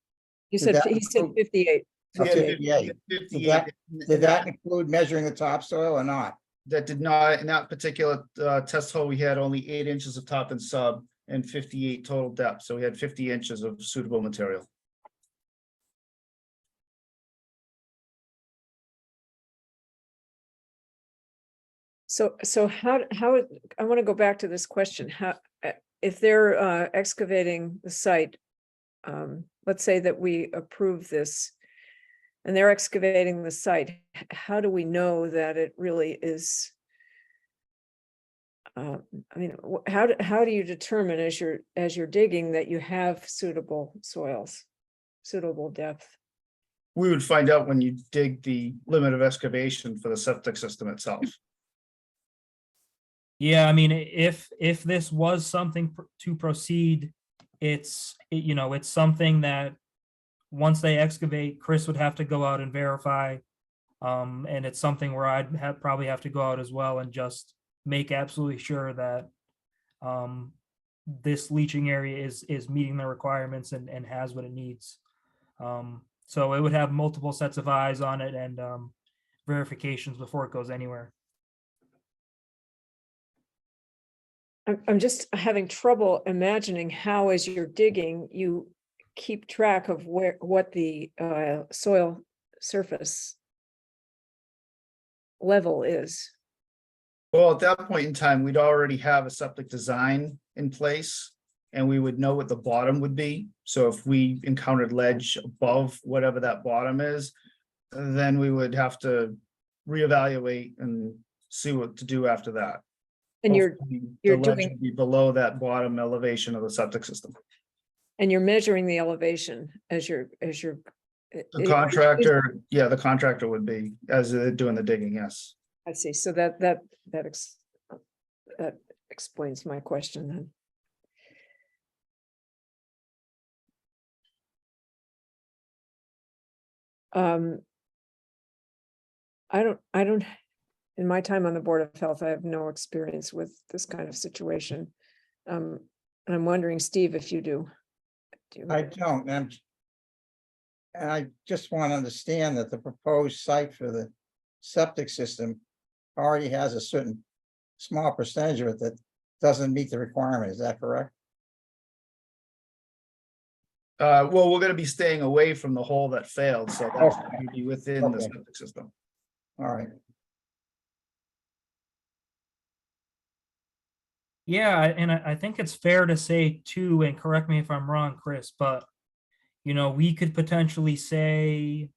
Did said, that he said include- 58. Okay, 58. yeah. 58. Did that include measuring the topsoil or not? That did not, in that particular test hole, we had only 8 inches of top and sub and 58 total depth. So we had 50 inches of suitable material. So how, I want to go back to this question, how, if they're excavating the site, let's say that we approve this and they're excavating the site, how do we know that it really is? I mean, how do you determine as you're digging that you have suitable soils, suitable depth? We would find out when you dig the limit of excavation for the septic system itself. Yeah, I mean, if this was something to proceed, it's something that once they excavate, Chris would have to go out and verify. And it's something where I'd probably have to go out as well and just make absolutely sure that this leaching area is meeting the requirements and has what it needs. So it would have multiple sets of eyes on it and verifications before it goes anywhere. I'm just having trouble imagining how, as you're digging, you keep track of what the soil surface level is. Well, at that point in time, we'd already have a septic design in place. and we would know what the bottom would be. So if we encountered ledge above whatever that bottom is, then we would have to reevaluate and see what to do after that. And Hopefully, you're the ledge doing- would be below that bottom elevation of the septic system. and you're measuring the elevation as you're. The contractor, yeah, the contractor would be as they're doing the digging, yes. I see, so that explains my question then. I don't, in my time on the Board of Health, I have no experience with this kind of situation. And I'm wondering, Steve, if you do. I don't, and I just want to understand that the proposed site for the septic system already has a certain small percentage of it that doesn't meet the requirement. Is that correct? Well, we're gonna be staying away from the hole that failed, so that's Okay. gonna be within the Okay. septic system. All right. Yeah, and I think it's fair to say too, and correct me if I'm wrong, Chris, but you know, we could potentially say,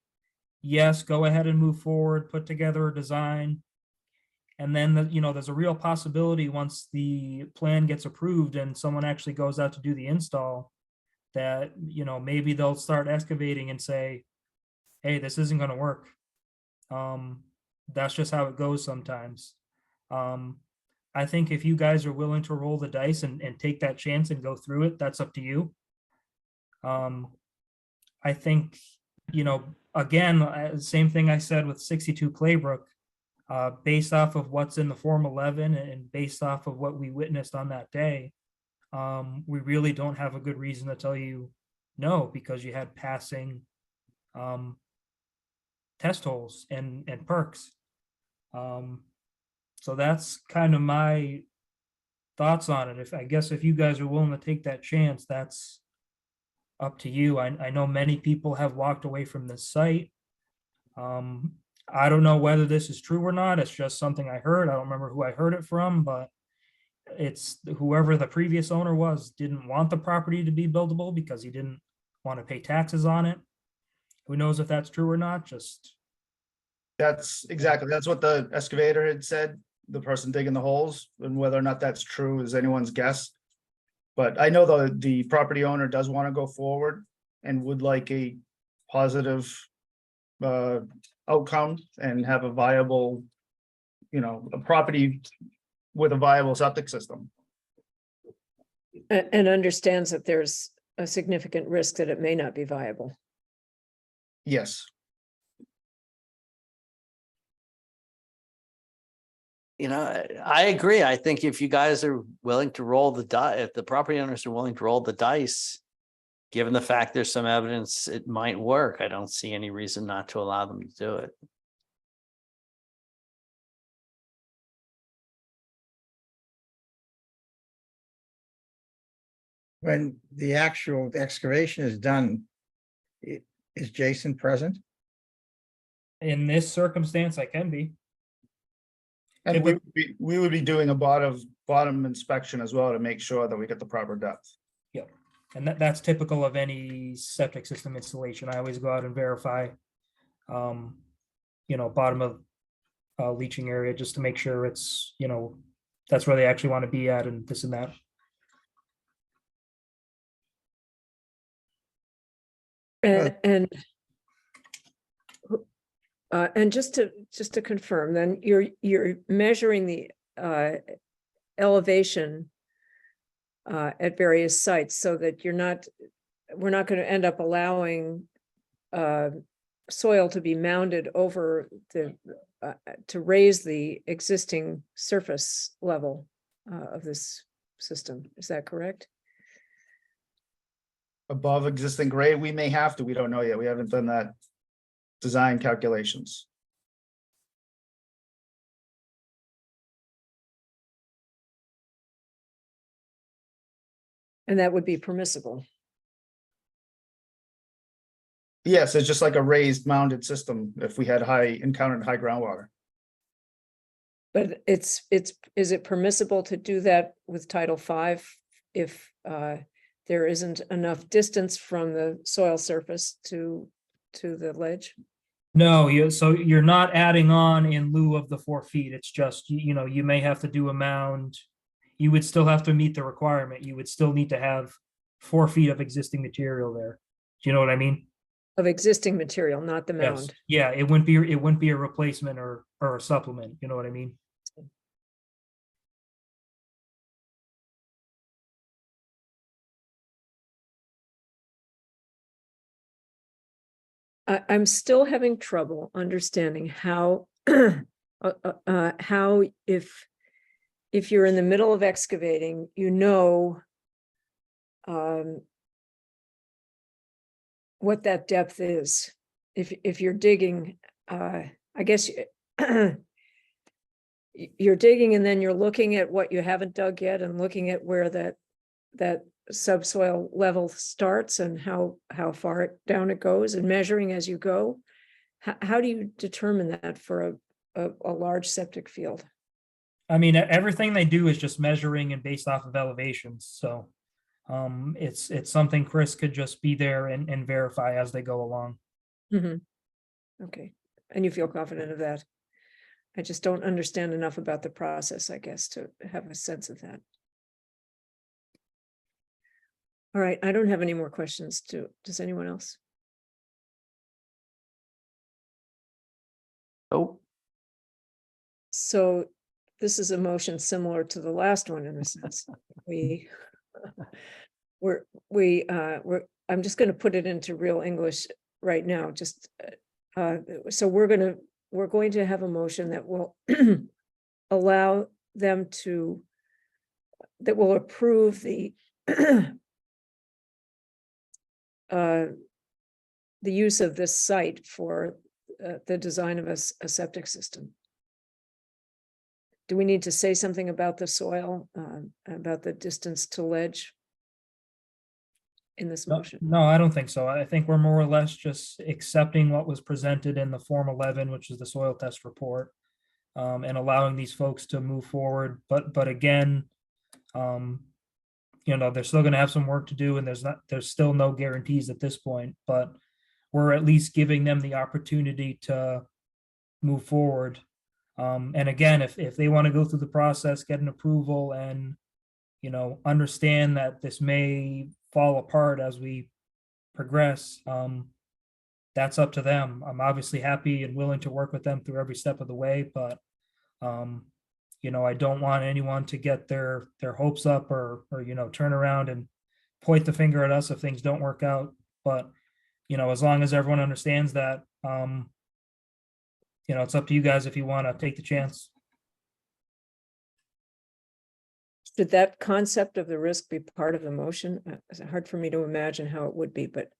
yes, go ahead and move forward, put together a design. And then, you know, there's a real possibility once the plan gets approved and someone actually goes out to do the install, that, you know, maybe they'll start excavating and say, hey, this isn't gonna work. That's just how it goes sometimes. I think if you guys are willing to roll the dice and take that chance and go through it, that's up to you. I think, you know, again, same thing I said with 62 Claybrook, based off of what's in the Form 11 and based off of what we witnessed on that day, we really don't have a good reason to tell you no, because you had passing test holes and perks. So that's kind of my thoughts on it. I guess if you guys are willing to take that chance, that's up to you. I know many people have walked away from this site. I don't know whether this is true or not. It's just something I heard. I don't remember who I heard it from, but it's whoever the previous owner was didn't want the property to be buildable because he didn't want to pay taxes on it. Who knows if that's true or not? Just That's what the excavator had said, the person digging the holes, and whether or not that's true is anyone's guess. But I know the property owner does want to go forward and would like a positive outcome and have a viable, you know, a property with a viable septic system. And understands that there's a significant risk that it may not be viable. Yes. You know, I agree. I think if you guys are willing to roll the dice, if the property owners are willing to roll the dice, given the fact there's some evidence it might work, I don't see any reason not to allow them to do it. When the actual excavation is done, is Jason present? in this circumstance, I can be. And It we would be doing a bottom inspection as well to make sure that we get the proper depth. And that's typical of any septic system installation. I always go out and verify, you know, bottom of leaching area just to make sure it's, you know, that's where they actually want to be at and this and that. And just to confirm, then you're measuring the elevation at various sites so that we're not going to end up allowing soil to be mounded over to raise the existing surface level of this system. Is that correct? Above existing grade, we may have to, we don't know yet. We haven't done that design calculations. And that would be permissible. Yes, it's just like a raised mounded system if we had encountered high groundwater. But is it permissible to do that with Title V there isn't enough distance from the soil surface to the ledge? No, so you're not adding on in lieu of the 4 feet. It's just, you know, you may have to do a mound. You would still have to meet the requirement. You would still need to have 4 feet of existing material there. Do you know what I mean? Of existing material, not the Yes. mound. Yeah, it wouldn't be a replacement or a supplement. You know what I mean? I'm still having trouble understanding how, how if you're in the middle of excavating, what that depth is. If you're digging, I guess you're digging and then you're looking at what you haven't dug yet and looking at where that subsoil level starts and how far down it goes and measuring as you go. How do you determine that for a large septic field? I mean, everything they do is just measuring and based off of elevations. So it's something Chris could just be there and verify as they go along. Okay, and you feel confident of that? I just don't understand enough about the process, I guess, to have a sense of that. All right, I don't have any more questions. Does anyone else? Oh, So this is a motion similar to the last one in a sense. I'm just going to put it into real English right now. So we're going to have a motion that will allow them that will approve the use of this site for the design of a septic system. Do we need to say something about the soil, about the distance to ledge in this motion? No, I don't think so. I think we're more or less just accepting what was presented in the Form 11, which is the soil test report, and allowing these folks to move forward. But again, you know, they're still going to have some work to do, and there's still no guarantees at this point, but we're at least giving them the opportunity to move forward. And again, if they want to go through the process, get an approval and, you know, understand that this may fall apart as we progress, that's up to them. I'm obviously happy and willing to work with them through every step of the way, but you know, I don't want anyone to get their hopes up or you know, turn around and point the finger at us if things don't work out. But you know, as long as everyone understands that, you know, it's up to you guys if you want to take the chance. Should that concept of the risk be part of the motion? It's hard for me to imagine how it would be, but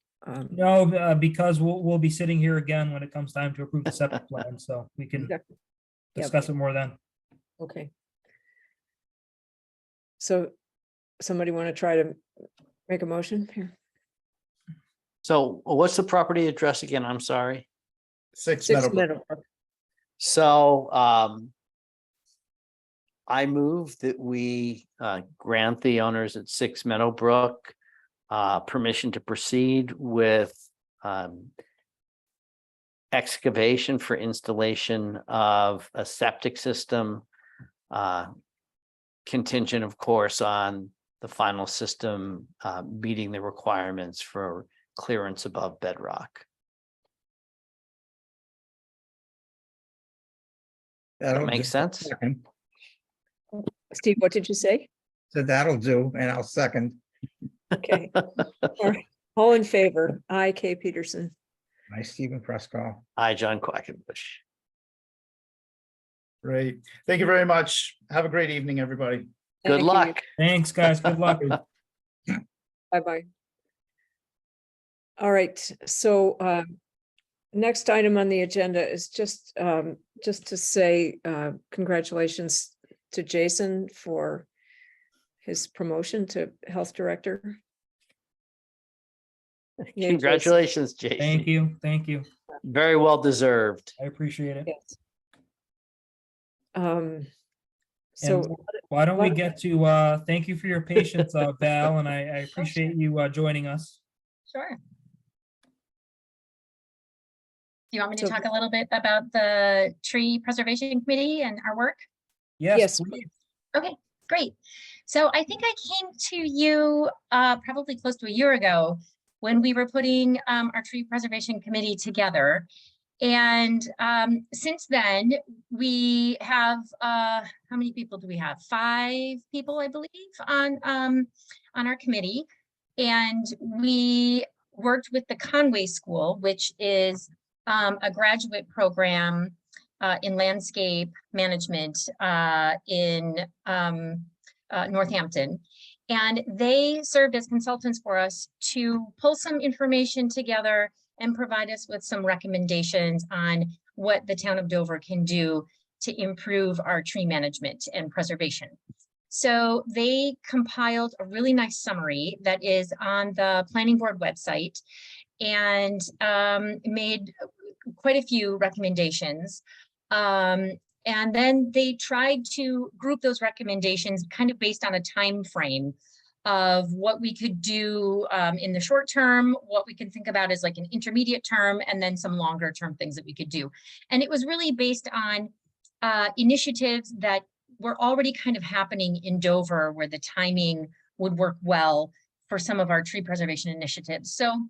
No, because we'll be sitting here again when it comes time to approve the septic plan, so we can exactly. Yep. discuss it more then. Okay. So somebody want to try to make a motion here? so what's the property address again? I'm sorry. 6 6 Meadowbrook. Meadowbrook. So I move that we grant the owners at 6 Meadowbrook permission to proceed with excavation for installation of a septic system, contingent, of course, on the final system meeting the requirements for clearance above bedrock. That makes sense? Second. Steve, what did you say? So that'll do, and I'll second. Okay. All right. All in favor? Aye, Kay Peterson. Hi, Stephen Prescott. Hi, John Quackenbush. Great. Thank you very much. Have a great evening, everybody. Good Thank you. luck. Thanks, guys. Good luck. Bye-bye. All right, so next item on the agenda is just to say congratulations to Jason for his promotion to health director. Yay, Jason. Congratulations, Jason. Thank you. Thank you. Very well deserved. I appreciate it. Yes. So And why don't we why- get to, thank you for your patience, Val, and I appreciate you joining us. Sure. Do you want me to So- talk a little bit about the Tree Preservation Committee and our work? Yes, please. Okay, great. So I think I came to you probably close to a year ago when we were putting our Tree Preservation Committee together. And since then, we have, how many people do we have? 5 people, I believe, on our committee. And we worked with the Conway School, which is a graduate program in landscape management in Northampton. And they served as consultants for us to pull some information together and provide us with some recommendations on what the town of Dover can do to improve our tree management and preservation. So they compiled a really nice summary that is on the planning board website and made quite a few recommendations. And then they tried to group those recommendations kind of based on a time frame of what we could do in the short term, what we can think about as like an intermediate term, and then some longer term things that we could do. And it was really based on initiatives that were already kind of happening in Dover where the timing would work well for some of our tree preservation initiatives. So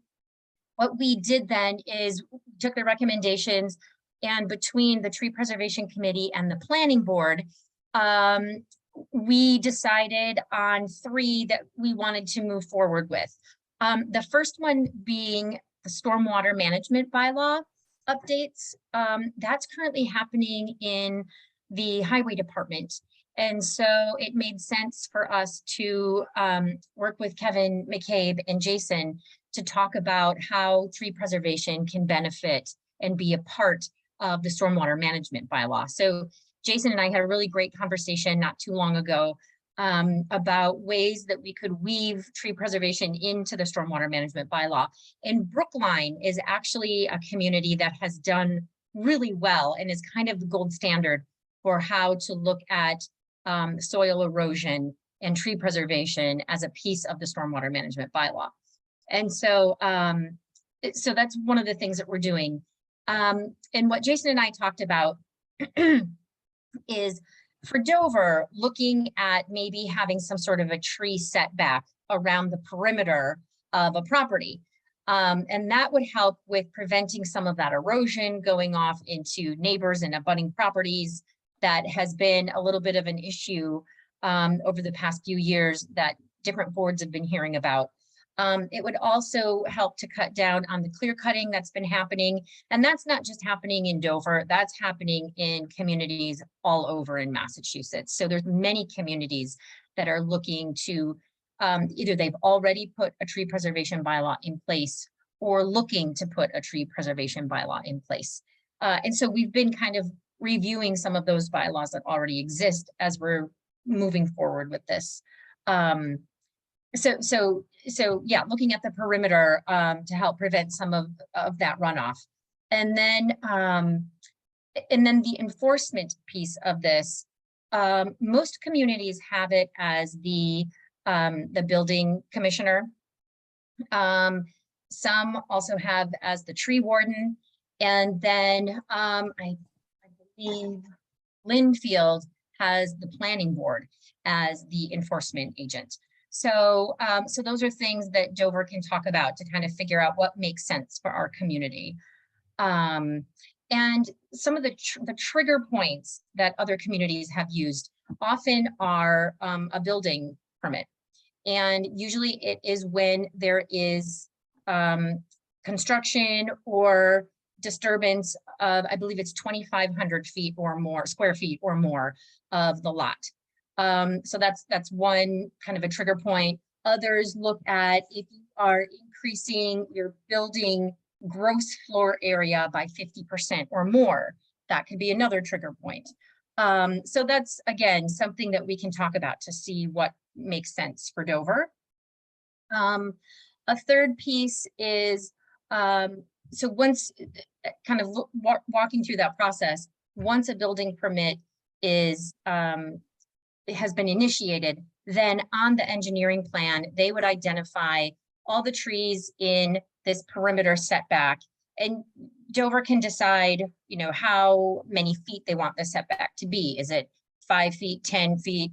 what we did then is took the recommendations, and between the Tree Preservation Committee and the Planning Board, we decided on 3 that we wanted to move forward with. The first one being the stormwater management bylaw updates. That's currently happening in the Highway Department. And so it made sense for us to work with Kevin McCabe and Jason to talk about how tree preservation can benefit and be a part of the stormwater management bylaw. So Jason and I had a really great conversation not too long ago about ways that we could weave tree preservation into the stormwater management bylaw. And Brookline is actually a community that has done really well and is kind of the gold standard for how to look at soil erosion and tree preservation as a piece of the stormwater management bylaw. And so, so that's one of the things that we're doing. And what Jason and I talked about is for Dover, looking at maybe having some sort of a tree setback around the perimeter of a property. And that would help with preventing some of that erosion going off into neighbors and abutting properties. That has been a little bit of an issue over the past few years that different boards have been hearing about. It would also help to cut down on the clear cutting that's been happening. And that's not just happening in Dover, that's happening in communities all over in Massachusetts. So there's many communities that are looking to, either they've already put a tree preservation bylaw in place or looking to put a tree preservation bylaw in place. And so we've been kind of reviewing some of those bylaws that already exist as we're moving forward with this. So yeah, looking at the perimeter to help prevent some of that runoff. And then the enforcement piece of this, most communities have it as the building commissioner. Some also have as the tree warden. And then I believe Linfield has the planning board as the enforcement agent. So, so those are things that Dover can talk about to kind of figure out what makes sense for our community. And some of the trigger points that other communities have used often are a building permit. And usually it is when there is construction or disturbance of, I believe it's 2,500 feet or more, square feet or more of the lot. So that's one kind of a trigger point. Others look at if you are increasing your building gross floor area by 50% or more, that could be another trigger point. So that's, again, something that we can talk about to see what makes sense for Dover. A third piece is, so once kind of walking through that process, once a building permit is has been initiated, then on the engineering plan, they would identify all the trees in this perimeter setback. And Dover can decide, you know, how many feet they want the setback to be. Is it 5 feet, 10 feet,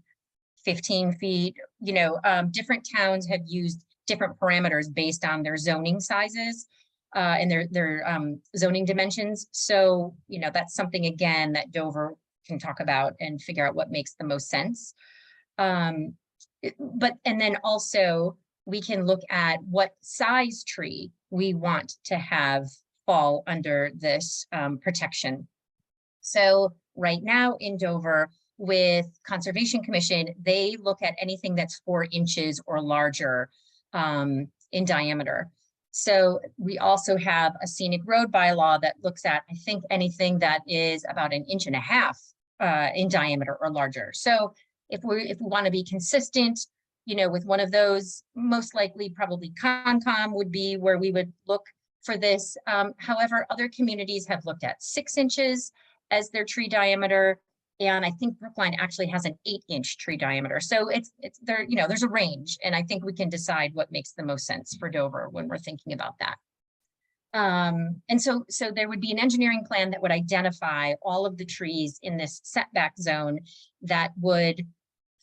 15 feet? You know, different towns have used different parameters based on their zoning sizes and their zoning dimensions. So, you know, that's something, again, that Dover can talk about and figure out what makes the most sense. And then also we can look at what size tree we want to have fall under this protection. So right now in Dover with Conservation Commission, they look at anything that's 4 inches or larger in diameter. So we also have a scenic road bylaw that looks at, I think, anything that is about 1.5 inches in diameter or larger. So if we want to be consistent, you know, with one of those, most likely probably Concom would be where we would look for this. However, other communities have looked at 6 inches as their tree diameter. And I think Brookline actually has an 8-inch tree diameter. So it's there, you know, there's a range, and I think we can decide what makes the most sense for Dover when we're thinking about that. And so there would be an engineering plan that would identify all of the trees in this setback zone that would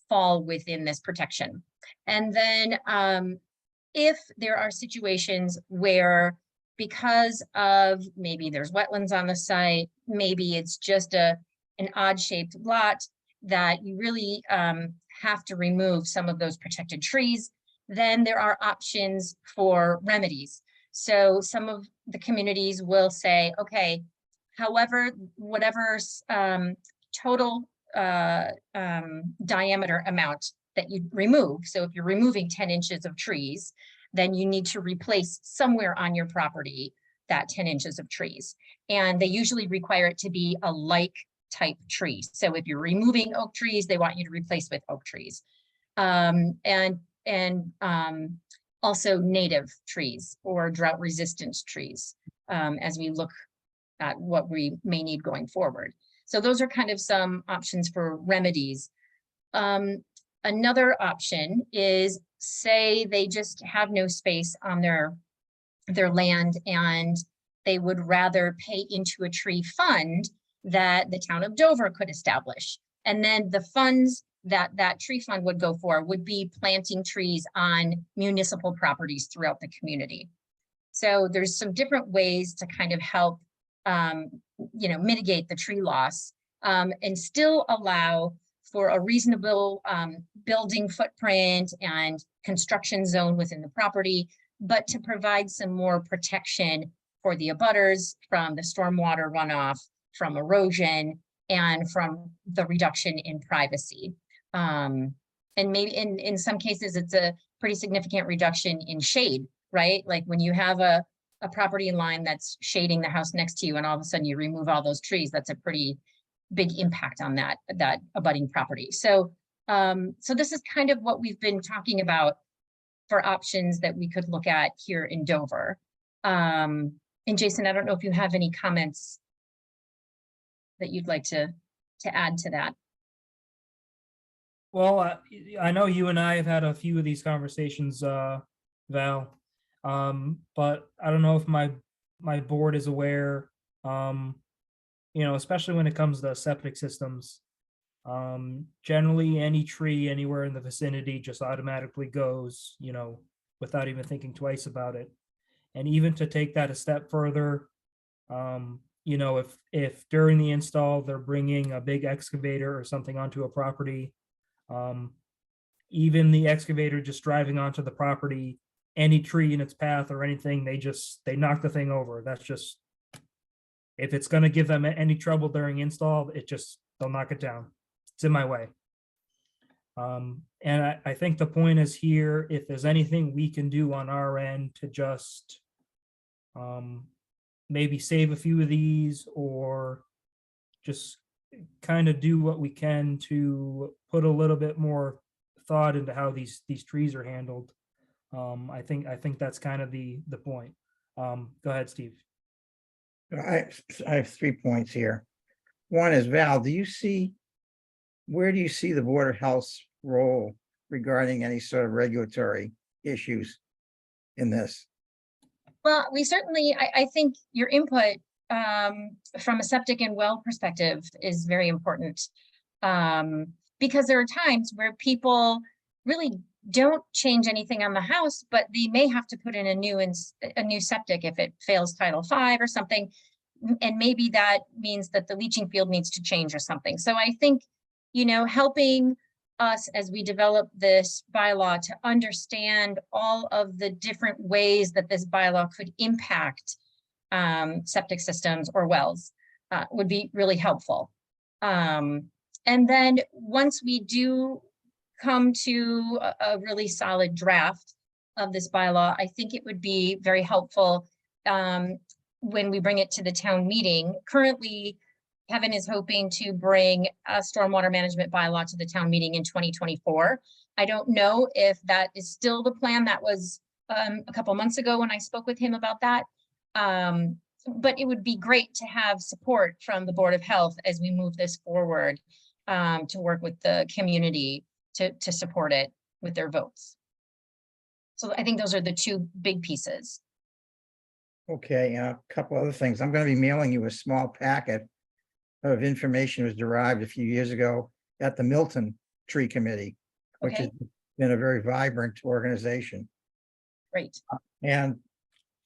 fall within this protection. And then if there are situations where, because of maybe there's wetlands on the site, maybe it's just an odd shaped lot that you really have to remove some of those protected trees, then there are options for remedies. So some of the communities will say, okay, however, whatever total diameter amount that you remove. So if you're removing 10 inches of trees, then you need to replace somewhere on your property that 10 inches of trees. And they usually require it to be a like type tree. So if you're removing oak trees, they want you to replace with oak trees. Also native trees or drought resistant trees as we look at what we may need going forward. So those are kind of some options for remedies. Another option is, say they just have no space on their land and they would rather pay into a tree fund that the town of Dover could establish. And then the funds that tree fund would go for would be planting trees on municipal properties throughout the community. So there's some different ways to kind of help you know, mitigate the tree loss and still allow for a reasonable building footprint and construction zone within the property, but to provide some more protection for the abutters from the stormwater runoff, from erosion, and from the reduction in privacy. And maybe in some cases, it's a pretty significant reduction in shade, right? Like when you have a property line that's shading the house next to you and all of a sudden you remove all those trees, that's a pretty big impact on that abutting property. So, so this is kind of what we've been talking about for options that we could look at here in Dover. And Jason, I don't know if you have any comments that you'd like to add to that. Well, I know you and I have had a few of these conversations, Val. But I don't know if my board is aware, you know, especially when it comes to septic systems. Generally, any tree anywhere in the vicinity just automatically goes, you know, without even thinking twice about it. And even to take that a step further, you know, if during the install they're bringing a big excavator or something onto a property, even the excavator just driving onto the property, any tree in its path or anything, they knock the thing over. That's just, if it's going to give them any trouble during install, they'll knock it down. It's in my way. And I think the point is here, if there's anything we can do on our end to just maybe save a few of these, or just kind of do what we can to put a little bit more thought into how these trees are handled. I think that's kind of the point. Go ahead, Steve. I have 3 points here. One is, Val, do you see where do you see the Board of Health's role regarding any sort of regulatory issues in this? Well, we certainly, I think your input from a septic and well perspective is very important. Because there are times where people really don't change anything on the house, but they may have to put in a new septic if it fails Title V or something. And maybe that means that the leaching field needs to change or something. So I think, you know, helping us as we develop this bylaw to understand all of the different ways that this bylaw could impact septic systems or wells would be really helpful. And then once we do come to a really solid draft of this bylaw, I think it would be very helpful when we bring it to the town meeting. Currently, Kevin is hoping to bring a stormwater management bylaw to the town meeting in 2024. I don't know if that is still the plan. That was a couple months ago when I spoke with him about that. But it would be great to have support from the Board of Health as we move this forward, to work with the community to support it with their votes. So I think those are the two big pieces. Okay, a couple other things. I'm going to be mailing you a small packet of information was derived a few years ago at the Milton Tree Committee, which Okay. has been a very vibrant organization. Great. And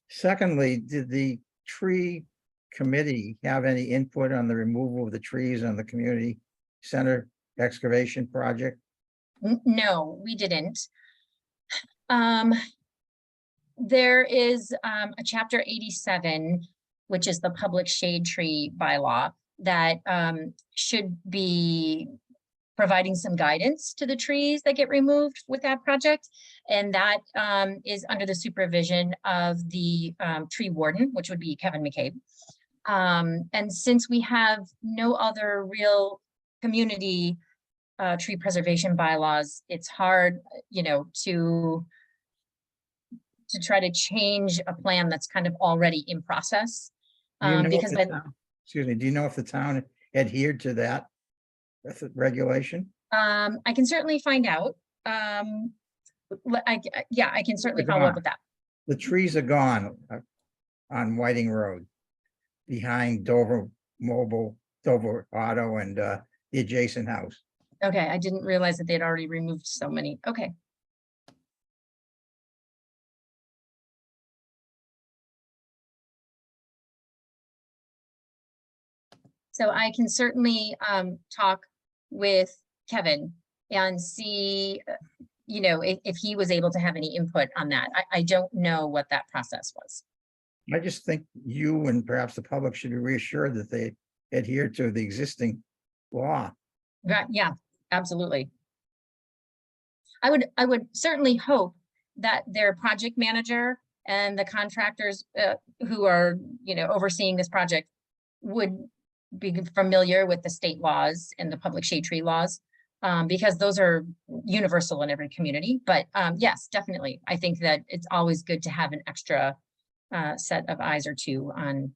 secondly, did the tree committee have any input on the removal of the trees on the community center excavation project? No, we didn't. There is a chapter 87, which is the public shade tree bylaw that should be providing some guidance to the trees that get removed with that project. And that is under the supervision of the tree warden, which would be Kevin McCabe. And since we have no other real community tree preservation bylaws, it's hard, you know, to try to change a plan that's kind of already in process. Do you know if Because the then, town- Excuse me, do you know if the town adhered to that regulation? I can certainly find out. Yeah, I can certainly They're follow up gone. with that. The trees are gone on Whiting Road behind Dover Auto and the adjacent house. Okay, I didn't realize that they'd already removed so many. Okay. So I can certainly talk with Kevin and see, you know, if he was able to have any input on that. I don't know what that process was. I just think you and perhaps the public should be reassured that they adhere to the existing law. Right, yeah, absolutely. I would certainly hope that their project manager and the contractors who are, you know, overseeing this project would be familiar with the state laws and the public shade tree laws, because those are universal in every community. But yes, definitely. I think that it's always good to have an extra set of eyes or two on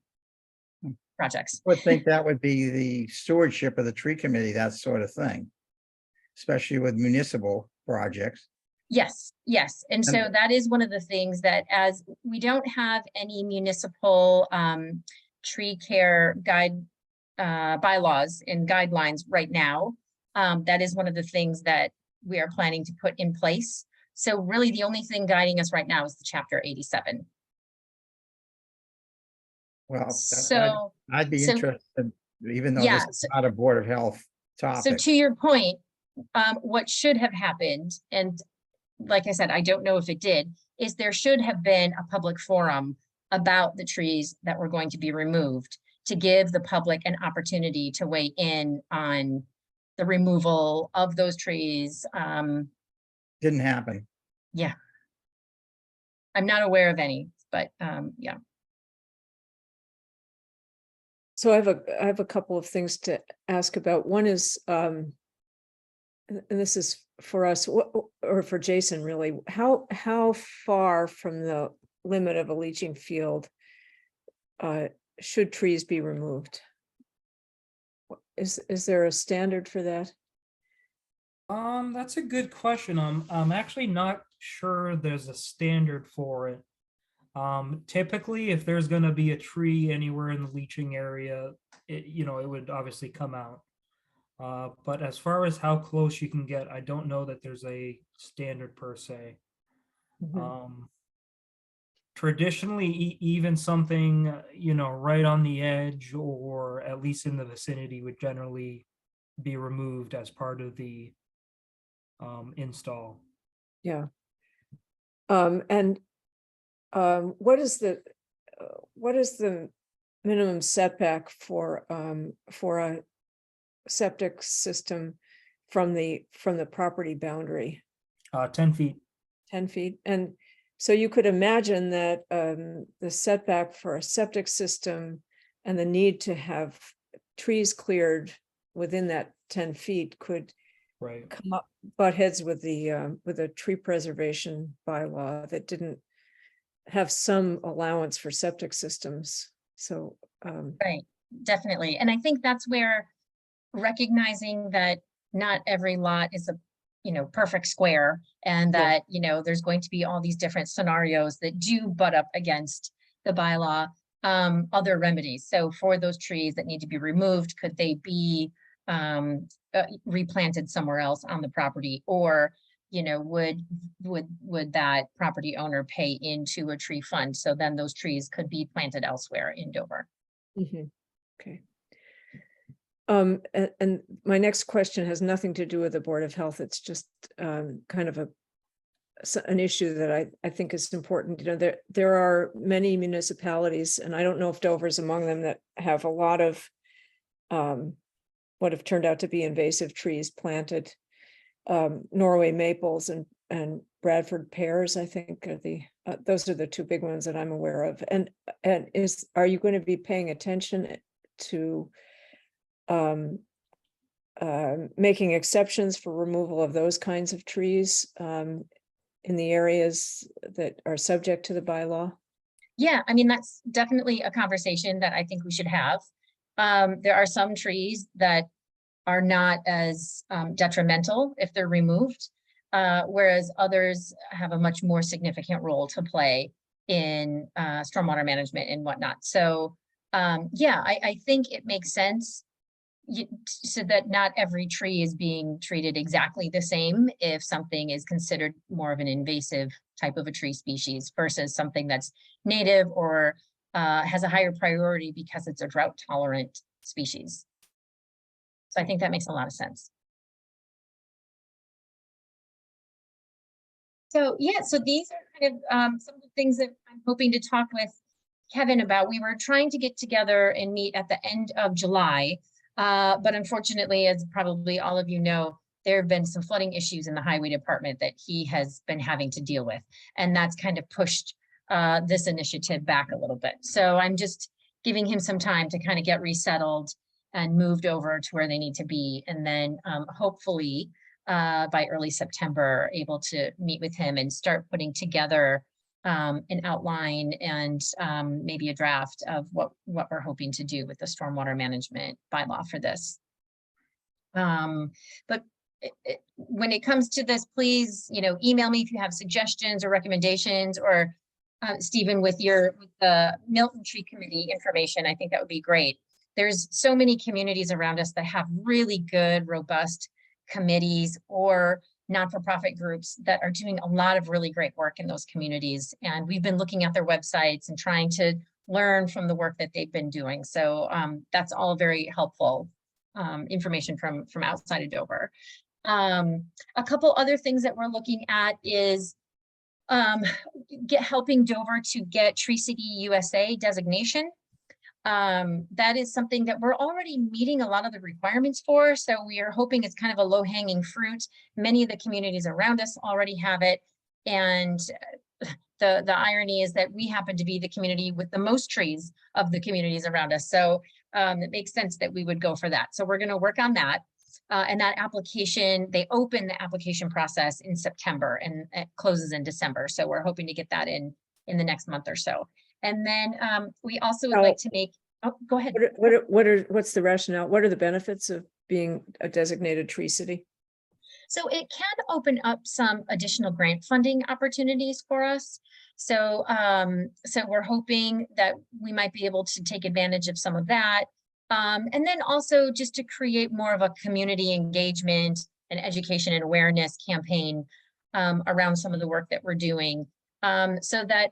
projects. I would think that would be the stewardship of the tree committee, that sort of thing, especially with municipal projects. Yes, yes. And so that is one of the things that, as we don't have any municipal tree care bylaws and guidelines right now, that is one of the things that we are planning to put in place. So really the only thing guiding us right now is the chapter 87. Well, So, I'd be so- interested, even though Yeah, this is not a Board of Health so topic. to your point, what should have happened, and like I said, I don't know if it did, is there should have been a public forum about the trees that were going to be removed to give the public an opportunity to weigh in on the removal of those trees. Didn't happen. Yeah. I'm not aware of any, but yeah. So I have a couple of things to ask about. One is, and this is for us, or for Jason, really, how far from the limit of a leaching field should trees be removed? Is there a standard for that? That's a good question. I'm actually not sure there's a standard for it. Typically, if there's gonna be a tree anywhere in the leaching area, it would obviously come out. But as far as how close you can get, I don't know that there's a standard per se. Mhm. Traditionally, even something, right on the edge or at least in the vicinity would generally be removed as part of the install. Yeah. And what is the minimum setback for a septic system from the property boundary? 10 feet. 10 feet? And so you could imagine that the setback for a septic system and the need to have trees cleared within that 10 feet could Right. come up, butt heads with the tree preservation bylaw that didn't have some allowance for septic systems. So, Right, definitely. And I think that's where recognizing that not every lot is a, perfect square, and Yeah. that, there's going to be all these different scenarios that do butt up against the bylaw, other remedies. So for those trees that need to be removed, could they be replanted somewhere else on the property? Or, would that property owner pay into a tree fund? So then those trees could be planted elsewhere in Dover. mhm, okay. And my next question has nothing to do with the Board of Health. It's just kind of an issue that I think is important. There are many municipalities, and I don't know if Dover's among them, that have a lot of what have turned out to be invasive trees planted. Norway maples and Bradford pears, I think, are those are the two big ones that I'm aware of. And are you going to be paying attention to making exceptions for removal of those kinds of trees in the areas that are subject to the bylaw? Yeah, I mean, that's definitely a conversation that I think we should have. There are some trees that are not as detrimental if they're removed, whereas others have a much more significant role to play in stormwater management and whatnot. So yeah, I think it makes sense so that not every tree is being treated exactly the same if something is considered more of an invasive type of a tree species versus something that's native or has a higher priority because it's a drought tolerant species. So I think that makes a lot of sense. So yeah, so these are kind of some of the things that I'm hoping to talk with Kevin about. We were trying to get together and meet at the end of July. But unfortunately, as probably all of you know, there have been some flooding issues in the highway department that he has been having to deal with. And that's kind of pushed this initiative back a little bit. So I'm just giving him some time to kind of get resettled and moved over to where they need to be. And then hopefully by early September, able to meet with him and start putting together an outline and maybe a draft of what we're hoping to do with the stormwater management bylaw for this. But when it comes to this, please, email me if you have suggestions or recommendations, or Stephen, with the Milton Tree Committee information. I think that would be great. There's so many communities around us that have really good, robust committees or not-for-profit groups that are doing a lot of really great work in those communities. And we've been looking at their websites and trying to learn from the work that they've been doing. So that's all very helpful information from outside of Dover. A couple other things that we're looking at is helping Dover to get Tree City USA designation. That is something that we're already meeting a lot of the requirements for. So we are hoping it's kind of a low-hanging fruit. Many of the communities around us already have it. And the irony is that we happen to be the community with the most trees of the communities around us. So it makes sense that we would go for that. So we're going to work on that. And that application, they open the application process in September and it closes in December. So we're hoping to get that in the next month or so. And then we also would like to make, oh, go ahead. What's the rationale? What are the benefits of being a designated tree city? So it can open up some additional grant funding opportunities for us. So, so we're hoping that we might be able to take advantage of some of that. And then also just to create more of a community engagement and education and awareness campaign around some of the work that we're doing. So that,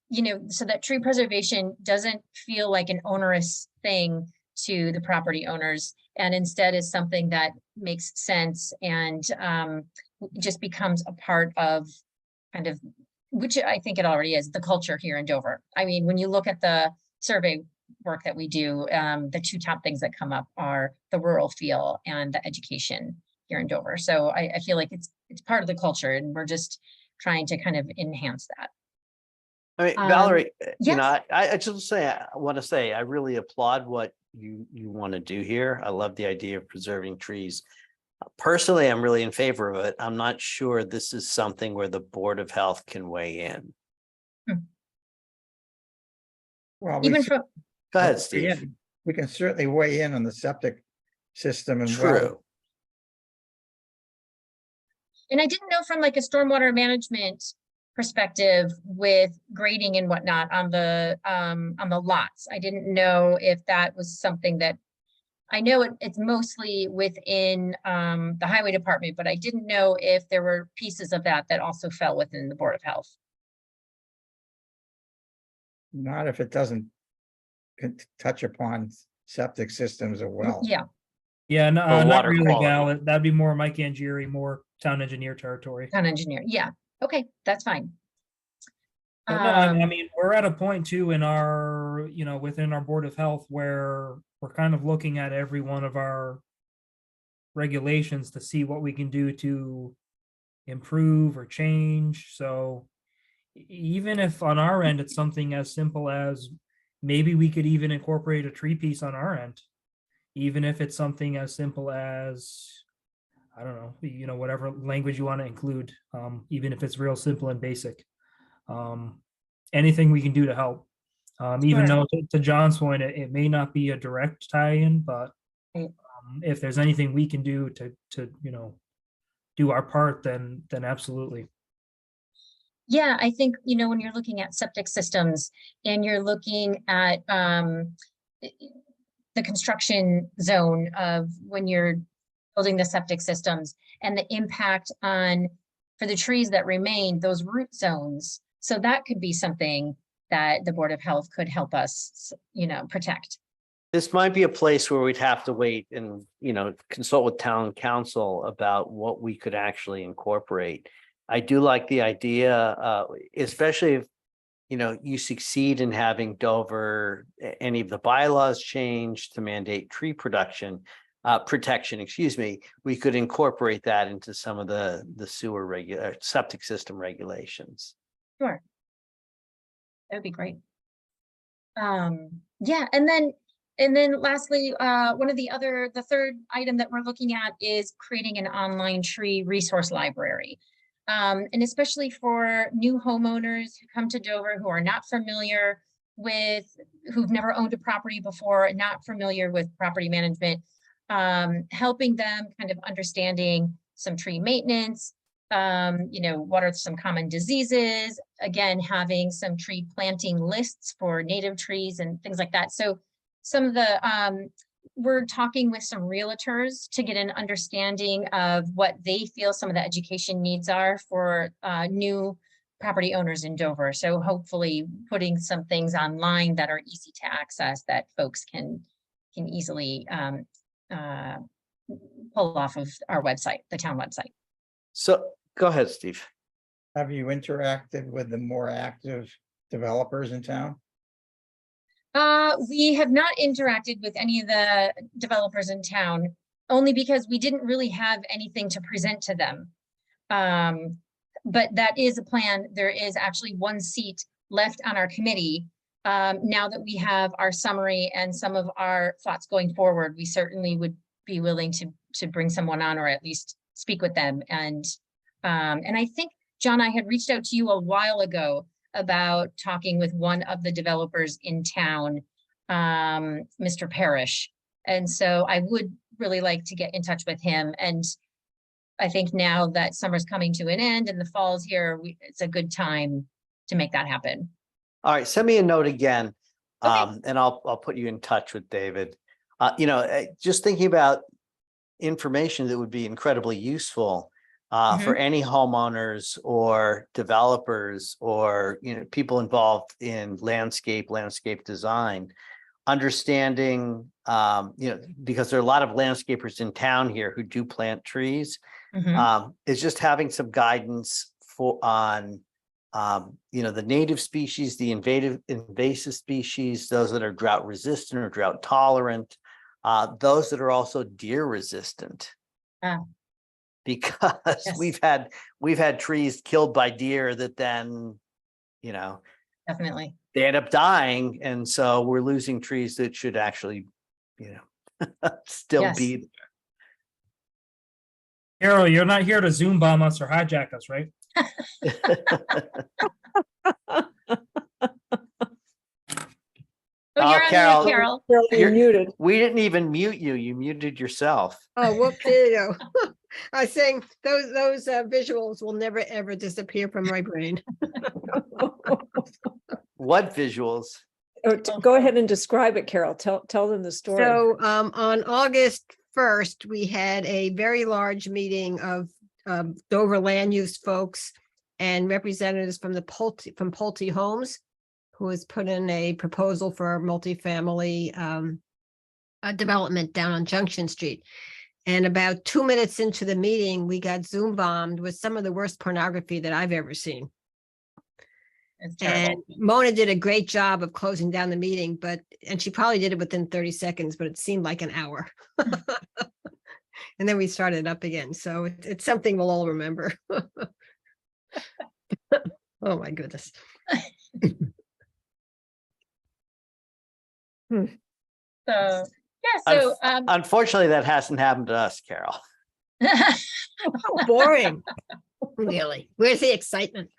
you know, so that tree preservation doesn't feel like an onerous thing to the property owners, and instead is something that makes sense and just becomes a part of kind of, which I think it already is, the culture here in Dover. I mean, when you look at the survey work that we do, the two top things that come up are the rural feel and the education here in Dover. So I feel like it's part of the culture, and we're just trying to kind of enhance that. I mean, Valerie, you know, yes. I just say, I want to say, I really applaud what you want to do here. I love the idea of preserving trees. Personally, I'm really in favor of it. I'm not sure this is something where the Board of Health can weigh in. Well, Even from, Go ahead, Steve. we can certainly weigh in on the septic system and well. True. and I didn't know from like a stormwater management perspective with grading and whatnot on the lots. I didn't know if that was something that, I know it's mostly within the highway department, but I didn't know if there were pieces of that that also fell within the Board of Health. Not if it doesn't touch upon septic systems or well. Yeah, Yeah, no, Or not water really, quality. Val. That'd be more Mike Angieri, more town engineer territory. town engineer. Yeah, okay, that's fine. But no, I mean, we're at a point too in our, you know, within our Board of Health where we're kind of looking at every one of our regulations to see what we can do to improve or change. So even if on our end, it's something as simple as maybe we could even incorporate a tree piece on our end, even if it's something as simple as, I don't know, you know, whatever language you want to include, even if it's real simple and basic. Anything we can do to help. Even Sure. though to John's point, it may not be a direct tie-in, but Right. if there's anything we can do to you know, do our part, then absolutely. Yeah, I think, you know, when you're looking at septic systems and you're looking at the construction zone of when you're building the septic systems and the impact on, for the trees that remain, those root zones. So that could be something that the Board of Health could help us, you know, protect. This might be a place where we'd have to wait and, you know, consult with town council about what we could actually incorporate. I do like the idea, especially if, you know, you succeed in having Dover, any of the bylaws changed to mandate tree protection, excuse me, we could incorporate that into some of the sewer septic system regulations. Sure. That would be great. Yeah, and then lastly, one of the third item that we're looking at is creating an online tree resource library. And especially for new homeowners who come to Dover who are not familiar with, who've never owned a property before and not familiar with property management, helping them kind of understanding some tree maintenance, you know, what are some common diseases, again, having some tree planting lists for native trees and things like that. So some of the, we're talking with some realtors to get an understanding of what they feel some of the education needs are for new property owners in Dover. So hopefully putting some things online that are easy to access that folks can easily pull off of our website, the town website. So go ahead, Steve. Have you interacted with the more active developers in town? We have not interacted with any of the developers in town, only because we didn't really have anything to present to them. But that is a plan. There is actually one seat left on our committee. Now that we have our summary and some of our thoughts going forward, we certainly would be willing to bring someone on, or at least speak with them. And I think, John, I had reached out to you a while ago about talking with one of the developers in town, Mr. Parrish. And so I would really like to get in touch with him and I think now that summer's coming to an end and the fall's here, it's a good time to make that happen. All right, send me a note again, Okay. and I'll put you in touch with David. Just thinking about information that would be incredibly useful for any homeowners or developers or, people involved in landscape design. Understanding, because there are a lot of landscapers in town here who do plant trees, is just having some guidance on the native species, the invasive species, those that are drought resistant or drought tolerant, those that are also deer resistant. Because Yes. we've had trees killed by deer that then, Definitely. they end up dying, and so we're losing trees that should actually, still Yes. be. Carol, you're not here to Zoom bomb us or hijack us, right? Oh, you're on Carol, mute, Carol. Carol, you're You're- muted. We didn't even mute you. You muted yourself. Oh, whoop, there you go. I was saying those visuals will never, ever disappear from my brain. What visuals? Go ahead and describe it, Carol. Tell them the story. So on August 1st, we had a very large meeting of Dover land use folks and representatives from Pulte Homes, who has put in a proposal for a multifamily development down on Junction Street. And about 2 minutes into the meeting, we got Zoom bombed with some of the worst pornography that I've ever seen. It's And terrible. Mona did a great job of closing down the meeting, and she probably did it within 30 seconds, but it seemed like an hour. And then we started up again. So it's something we'll all remember. Oh, my goodness. So, yeah, Unfortunately, that hasn't happened to us, Carol. How boring. Really? Where's the excitement?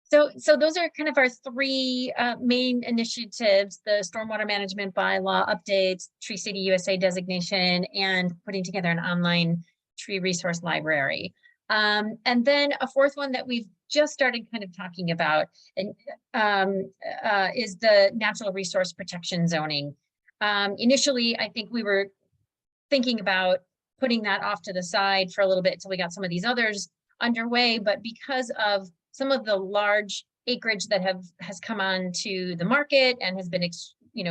So those are kind of our three main initiatives: the stormwater management bylaw updates, Tree City USA designation, and putting together an online tree resource library. And then a fourth one that we've just started kind of talking about and is the natural resource protection zoning. Initially, I think we were thinking about putting that off to the side for a little bit until we got some of these others underway, but because of some of the large acreage that has come on to the market and has been,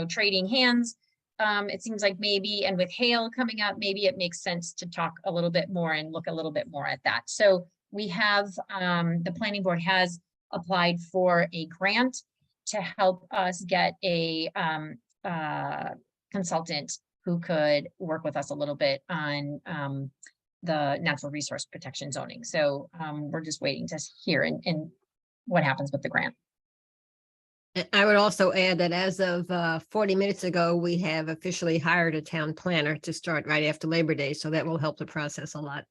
trading hands, it seems like maybe, and with hail coming up, maybe it makes sense to talk a little bit more and look a little bit more at that. So we have, the planning board has applied for a grant to help us get a consultant who could work with us a little bit on the natural resource protection zoning. So we're just waiting to hear and what happens with the grant. I would also add that as of 40 minutes ago, we have officially hired a town planner to start right after Labor Day. So that will help the process a lot.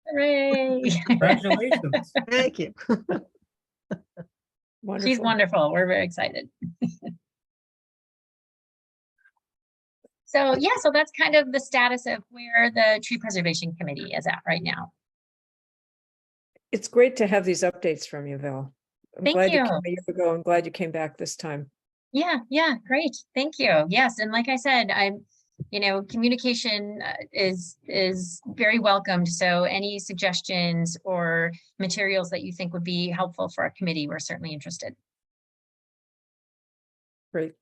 Hooray! Congratulations. Thank you. She's wonderful. We're very excited. So yeah, so that's kind of the status of where the Tree Preservation Committee is at right now. It's great to have these updates from you, Val. I'm Thank glad you. came a year ago. I'm glad you came back this time. Yeah, great. Thank you. Yes, and like I said, communication is very welcomed. So any suggestions or materials that you think would be helpful for our committee, we're certainly interested. Great.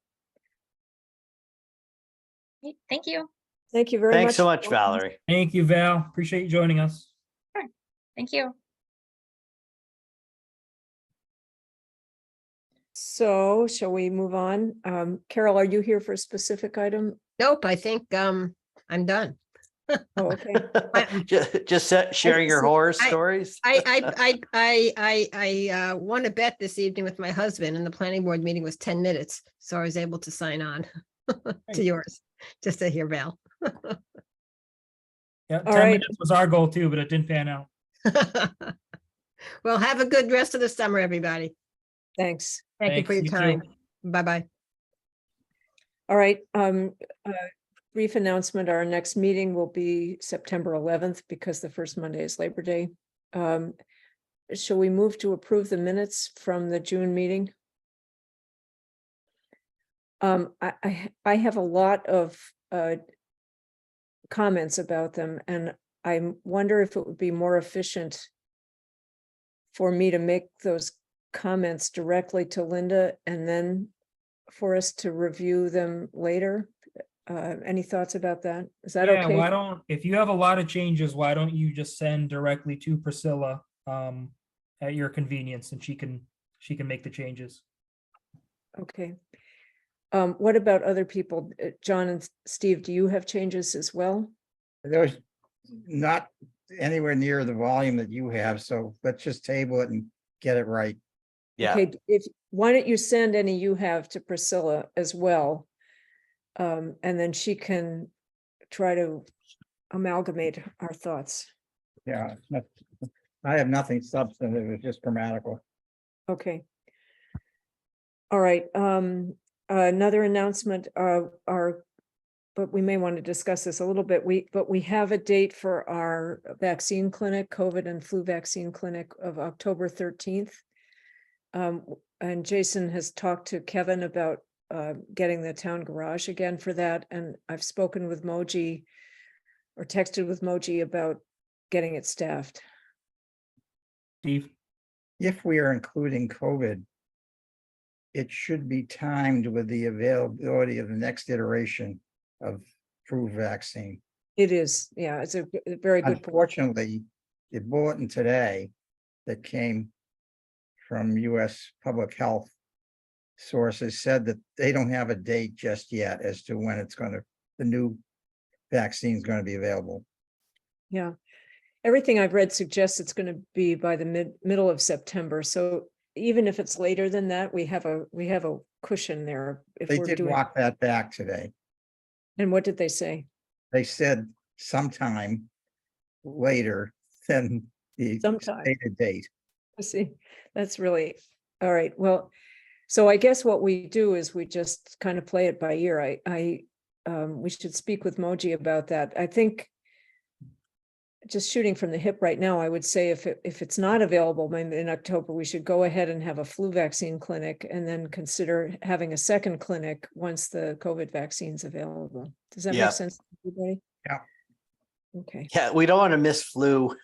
Great, thank you. Thank you very much. Thanks so much, Valerie. Thank you, Val. Appreciate you joining us. Thank you. So shall we move on? Carol, are you here for a specific item? Nope, I think I'm done. Oh, okay. Just sharing your horror stories. I won a bet this evening with my husband, and the planning board meeting was 10 minutes. So I was able to sign on to yours, just to hear Val. Yeah, All 10 right. minutes was our goal too, but it didn't pan out. Well, have a good rest of the summer, everybody. Thanks. Thank you for Thanks, your you too. time. Bye-bye. All right, brief announcement, our next meeting will be September 11th because the first Monday is Labor Day. Shall we move to approve the minutes from the June meeting? I have a lot of comments about them, and I wonder if it would be more efficient for me to make those comments directly to Linda and then for us to review them later. Any thoughts about that? Is that Yeah, okay? why don't, if you have a lot of changes, why don't you just send directly to Priscilla at your convenience, and she can make the changes. Okay. What about other people? John and Steve, do you have changes as well? There's not anywhere near the volume that you have, so let's just table it and get it right. Yeah, Okay, why don't you send any you have to Priscilla as well? And then she can try to amalgamate our thoughts. Yeah, I have nothing substantive, it's just grammatical. Okay. All right, another announcement, but we may want to discuss this a little bit. But we have a date for our vaccine clinic, COVID and flu vaccine clinic of October 13th. And Jason has talked to Kevin about getting the town garage again for that. And I've spoken with Moji or texted with Moji about getting it staffed. Steve? If we are including COVID, it should be timed with the availability of the next iteration of approved vaccine. It is, yeah, it's a very good point. Unfortunately, the bulletin today that came from US Public Health sources said that they don't have a date just yet as to when the new vaccine is going to be available. Yeah, everything I've read suggests it's going to be by the middle of September. So even if it's later than that, we have a cushion there. If They we're did doing. walk that back today. And what did they say? They said sometime later than the Sometime. stated date. I see, that's really, all right, well, so I guess what we do is we just kind of play it by ear. We should speak with Moji about that. I think just shooting from the hip right now, I would say if it's not available in October, we should go ahead and have a flu vaccine clinic and then consider having a second clinic once the COVID vaccine's available. Does that Yeah. make sense to everybody? Yeah. Okay, yeah, we don't want to miss flu,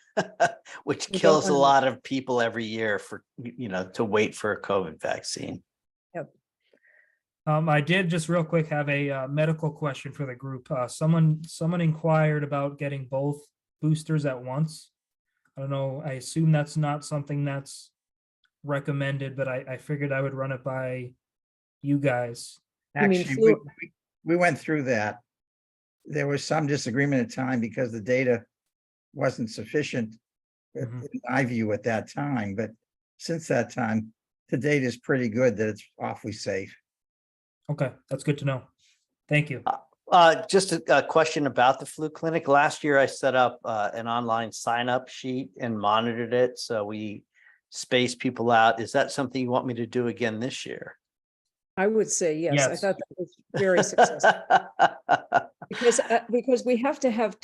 which We don't kills a wanna- lot of people every year for, to wait for a COVID vaccine. I did just real quick have a medical question for the group. Someone inquired about getting both boosters at once. I don't know, I assume that's not something that's recommended, but I figured I would run it by you guys. You mean Actually, flu- we went through that. There was some disagreement at time because the data wasn't sufficient, Mhm. in my view, at that time, but since that time, the data is pretty good that it's awfully safe. Okay, that's good to know. Thank you. Just a question about the flu clinic. Last year, I set up an online sign up sheet and monitored it. So we space people out. Is that something you want me to do again this year? I would say yes. I Yes. thought that was very successful. Because we have to have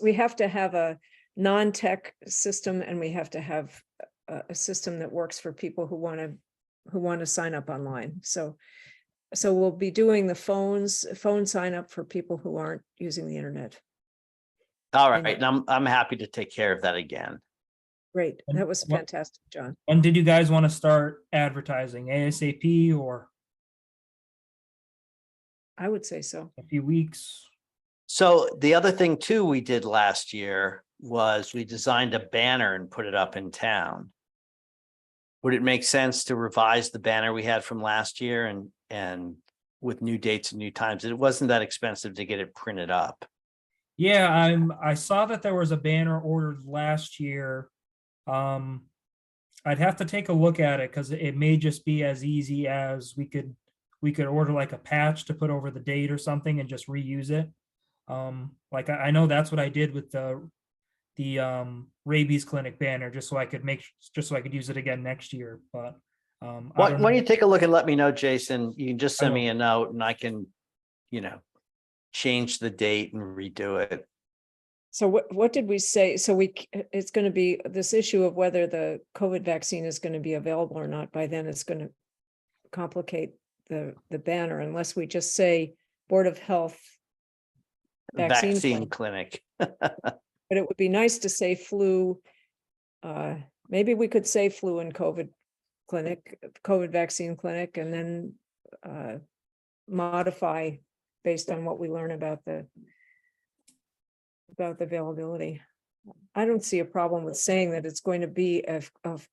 we have to have a non-tech system and we have to have a system that works for people who want to sign up online. So we'll be doing the phone sign up for people who aren't using the internet. All right, and I'm happy to take care of that again. Great. And That was what- fantastic, John. And did you guys want to start advertising ASAP or I would say so. a few weeks? So the other thing too we did last year was we designed a banner and put it up in town. Would it make sense to revise the banner we had from last year and with new dates and new times? It wasn't that expensive to get it printed up. Yeah, I saw that there was a banner ordered last year. I'd have to take a look at it because it may just be as easy as we could order like a patch to put over the date or something and just reuse it. Like I know that's what I did with the rabies clinic banner, just so I could use it again next year. But Why don't you take a look and let me know, Jason? You can just send me a note and I can change the date and redo it. So what did we say? So it's going to be this issue of whether the COVID vaccine is going to be available or not. By then, it's going to complicate the banner unless we just say Board of Health Vaccine clinic. But it would be nice to say flu. Maybe we could say flu and COVID vaccine clinic, and then modify based on what we learn about the availability. I don't see a problem with saying that it's going to be a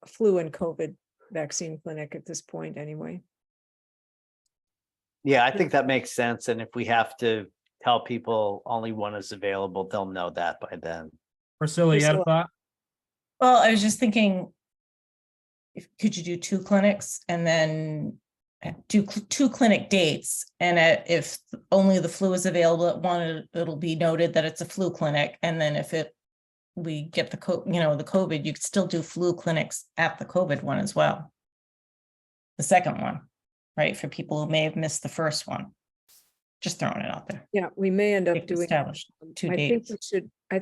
flu and COVID vaccine clinic at this point anyway. Yeah, I think that makes sense. And if we have to tell people only one is available, they'll know that by then. Priscilla, you had a Priscilla. thought? Well, I was just thinking, could you do 2 clinics and then do 2 clinic dates? And if only the flu is available at one, it'll be noted that it's a flu clinic. And then if we get the COVID, you could still do flu clinics at the COVID one as well. The second one, right? For people who may have missed the first one. Just throwing it out there. Yeah, we may end up We've doing. established 2 I think dates. we should, I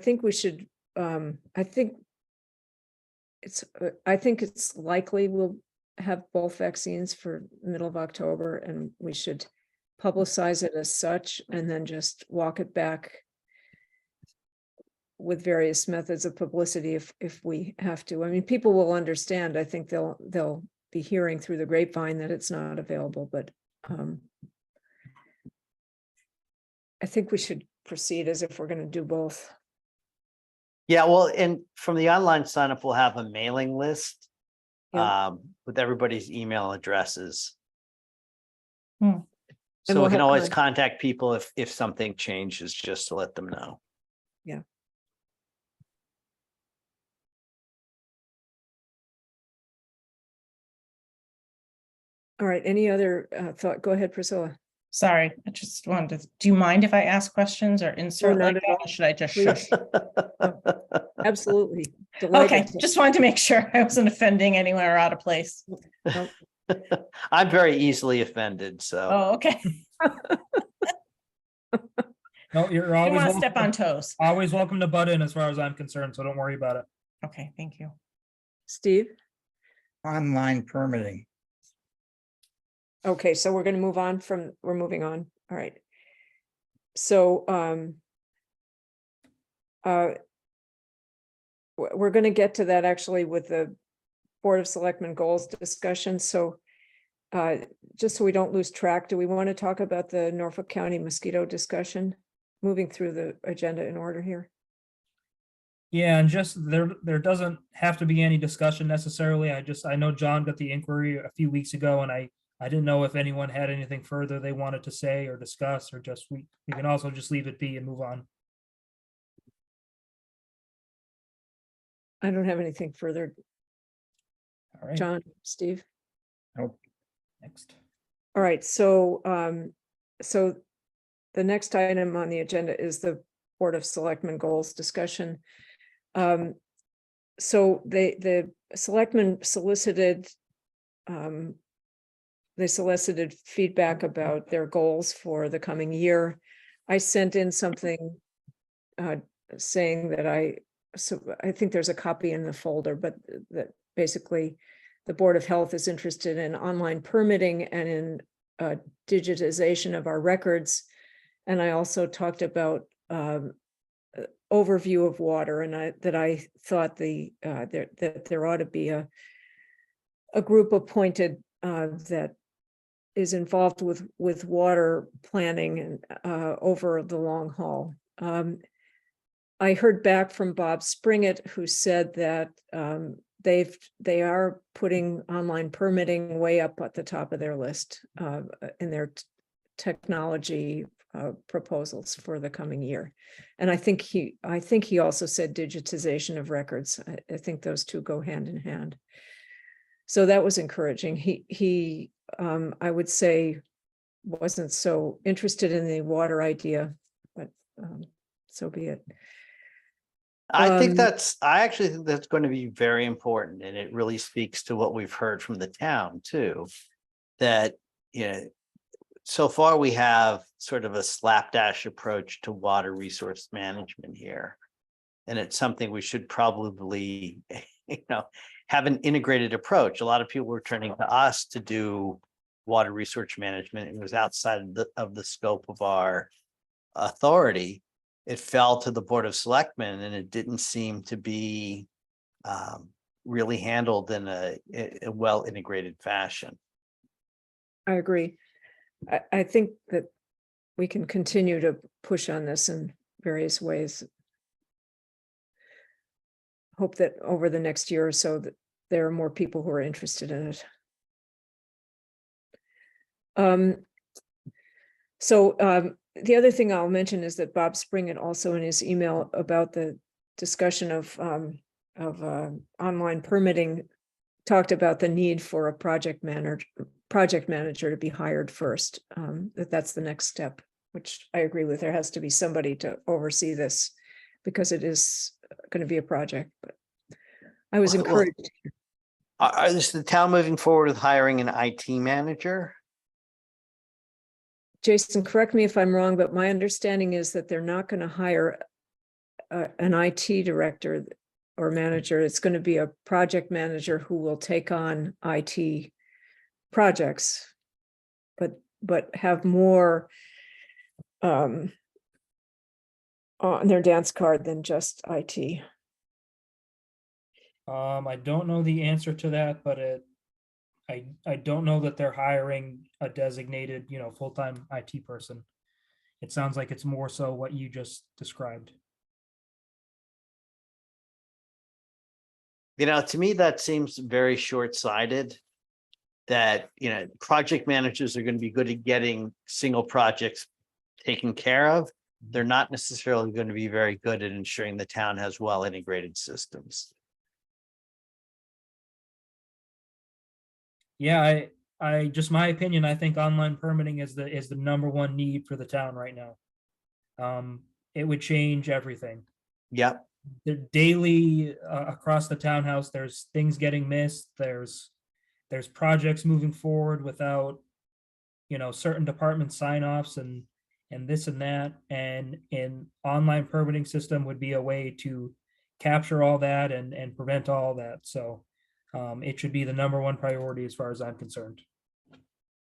think it's likely we'll have both vaccines for middle of October, and we should publicize it as such and then just walk it back with various methods of publicity if we have to. I mean, people will understand. I think they'll be hearing through the grapevine that it's not available, but I think we should proceed as if we're going to do both. Yeah, well, and from the online sign up, we'll have a mailing list with everybody's email addresses. Hmm. And So we'll we can have always contact people if something changes, just to let them know. Yeah. All right, any other thought? Go ahead, Priscilla. Sorry, I just wanted to, do you mind if I ask questions or insert not like at that? all. Or should I just Please. shush? Absolutely. Okay, Delighted to. just wanted to make sure I wasn't offending anyone or out of place. Nope. I'm very easily offended, so. Oh, okay. No, you're I don't always want to step on welcome, toes. always welcome to butt in as far as I'm concerned, so don't worry about it. Okay, thank you. Steve? Online permitting. Okay, so we're going to move on we're moving on. All right. So, we're going to get to that actually with the Board of Selectmen goals discussion. So, just so we don't lose track, do we want to talk about the Norfolk County mosquito discussion? Moving through the agenda in order here. Yeah, and just there doesn't have to be any discussion necessarily. I know John got the inquiry a few weeks ago, and I didn't know if anyone had anything further they wanted to say or discuss, or just we can also just leave it be and move on. I don't have anything further. All right, John, Steve? next. All right, so so the next item on the agenda is the Board of Selectmen goals discussion. So the selectmen solicited feedback about their goals for the coming year. I sent in something saying that I think there's a copy in the folder, but that basically the Board of Health is interested in online permitting and in digitization of our records. And I also talked about overview of water, and I thought that there ought to be a group appointed that is involved with water planning and over the long haul. I heard back from Bob Springett, who said that they are putting online permitting way up at the top of their list in their technology proposals for the coming year. And I think he also said digitization of records. I think those two go hand in hand. So that was encouraging. He I would say wasn't so interested in the water idea, but so be it. I actually think that's going to be very important, and it really speaks to what we've heard from the town too. That, so far we have sort of a slapdash approach to water resource management here. And it's something we should probably, have an integrated approach. A lot of people were turning to us to do water resource management. It was outside of the scope of our authority. It fell to the Board of Selectmen, and it didn't seem to be really handled in a well integrated fashion. I agree. I think that we can continue to push on this in various ways. Hope that over the next year or so that there are more people who are interested in it. The other thing I'll mention is that Bob Springett also in his email about the discussion of online permitting talked about the need for a project manager to be hired first. That's the next step, which I agree with. There has to be somebody to oversee this because it is going to be a project. But I was Well, encouraged. Is the town moving forward with hiring an IT manager? Jason, correct me if I'm wrong, but my understanding is that they're not going to hire an IT director or manager. It's going to be a project manager who will take on IT projects, but have more on their dance card than just IT. I don't know the answer to that, but I don't know that they're hiring a designated, full-time IT person. It sounds like it's more so what you just described. To me, that seems very short-sighted. That, project managers are going to be good at getting single projects taken care of. They're not necessarily going to be very good at ensuring the town has well-integrated systems. Yeah, I just my opinion, I think online permitting is the number one need for the town right now. It would change everything. Yep. The daily across the townhouse, there's things getting missed. There's projects moving forward without, certain department sign-offs and this and that. And an online permitting system would be a way to capture all that and prevent all that. So it should be the number one priority as far as I'm concerned.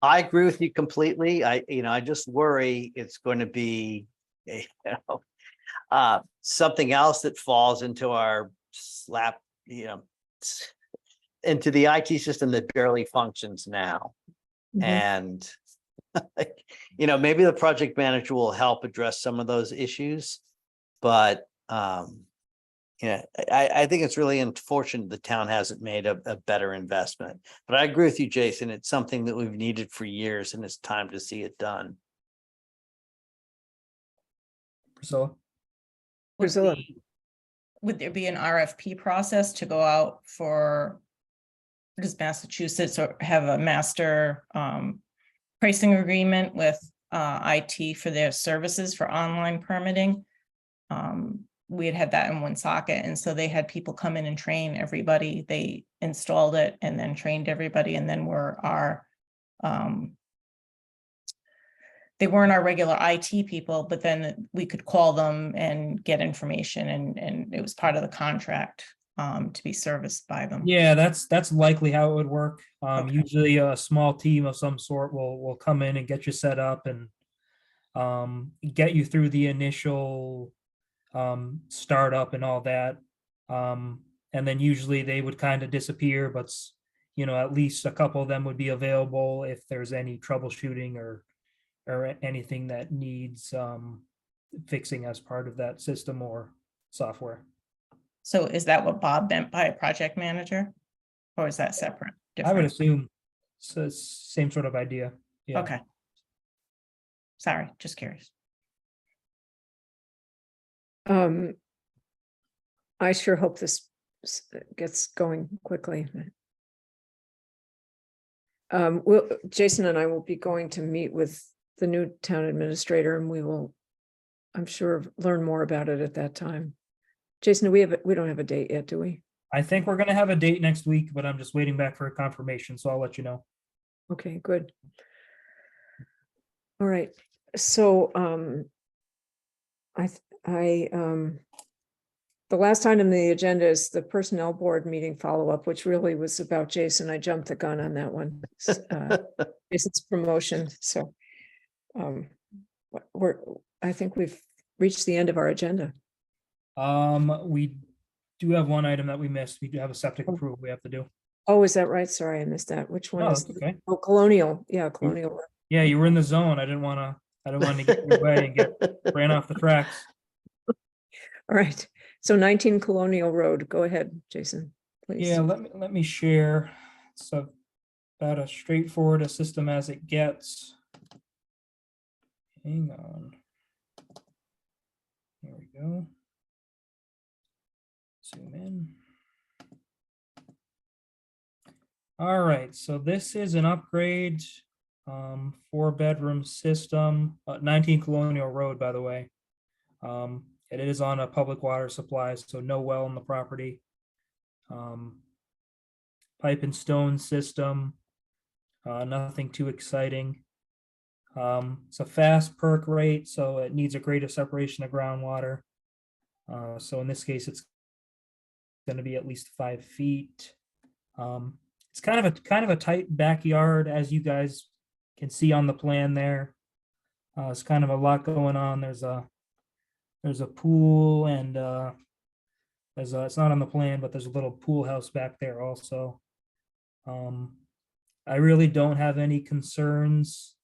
I agree with you completely. I just worry it's going to be, something else that falls into our slap, into the IT system that barely functions now. Mhm. And, maybe the project manager will help address some of those issues. But, I think it's really unfortunate the town hasn't made a better investment. But I agree with you, Jason. It's something that we've needed for years, and it's time to see it done. Priscilla? Priscilla. Would there be an RFP process to go out for, does Massachusetts have a master pricing agreement with IT for their services for online permitting? We had that in Woonsocket, and so they had people come in and train everybody. They installed it and then trained everybody, and then they weren't our regular IT people, but then we could call them and get information, and it was part of the contract to be serviced by them. Yeah, that's likely how it would work. Okay. Usually a small team of some sort will come in and get you set up and get you through the initial startup and all that. And then usually they would kind of disappear, but at least a couple of them would be available if there's any troubleshooting or anything that needs fixing as part of that system or software. So is that what Bob meant by a project manager? Or is that separate? I would different? assume so, same sort of idea. Yeah. Okay. Sorry, just curious. I sure hope this gets going quickly. Jason and I will be going to meet with the new town administrator, and we will, I'm sure, learn more about it at that time. Jason, we don't have a date yet, do we? I think we're going to have a date next week, but I'm just waiting back for a confirmation, so I'll let you know. Okay, good. All right. So, the last item on the agenda is the personnel board meeting follow-up, which really was about Jason. I jumped the gun on that one. Jason's promotion, so. I think we've reached the end of our agenda. We do have one item that we missed. We do have a septic approval we have to do. Oh, is that right? Sorry, I missed that. Which one No, is? that's okay. Oh, Colonial, yeah, Colonial. Yeah, you were in the zone. I didn't want to get in your way and get ran off the tracks. All right, so 19 Colonial Road, go ahead, Jason, please. Yeah, let me share. So about as straightforward a system as it gets. Hang on. There we go. Zoom in. All right, so this is an upgrade, 4-bedroom system, 19 Colonial Road, by the way. It is on a public water supply, so no well in the property. Pipe and stone system, nothing too exciting. It's a fast perk rate, so it needs a greater separation of groundwater. So in this case, it's going to be at least 5 feet. It's kind of a tight backyard, as you guys can see on the plan there. It's kind of a lot going on. There's a pool, and it's not on the plan, but there's a little pool house back there also. I really don't have any concerns.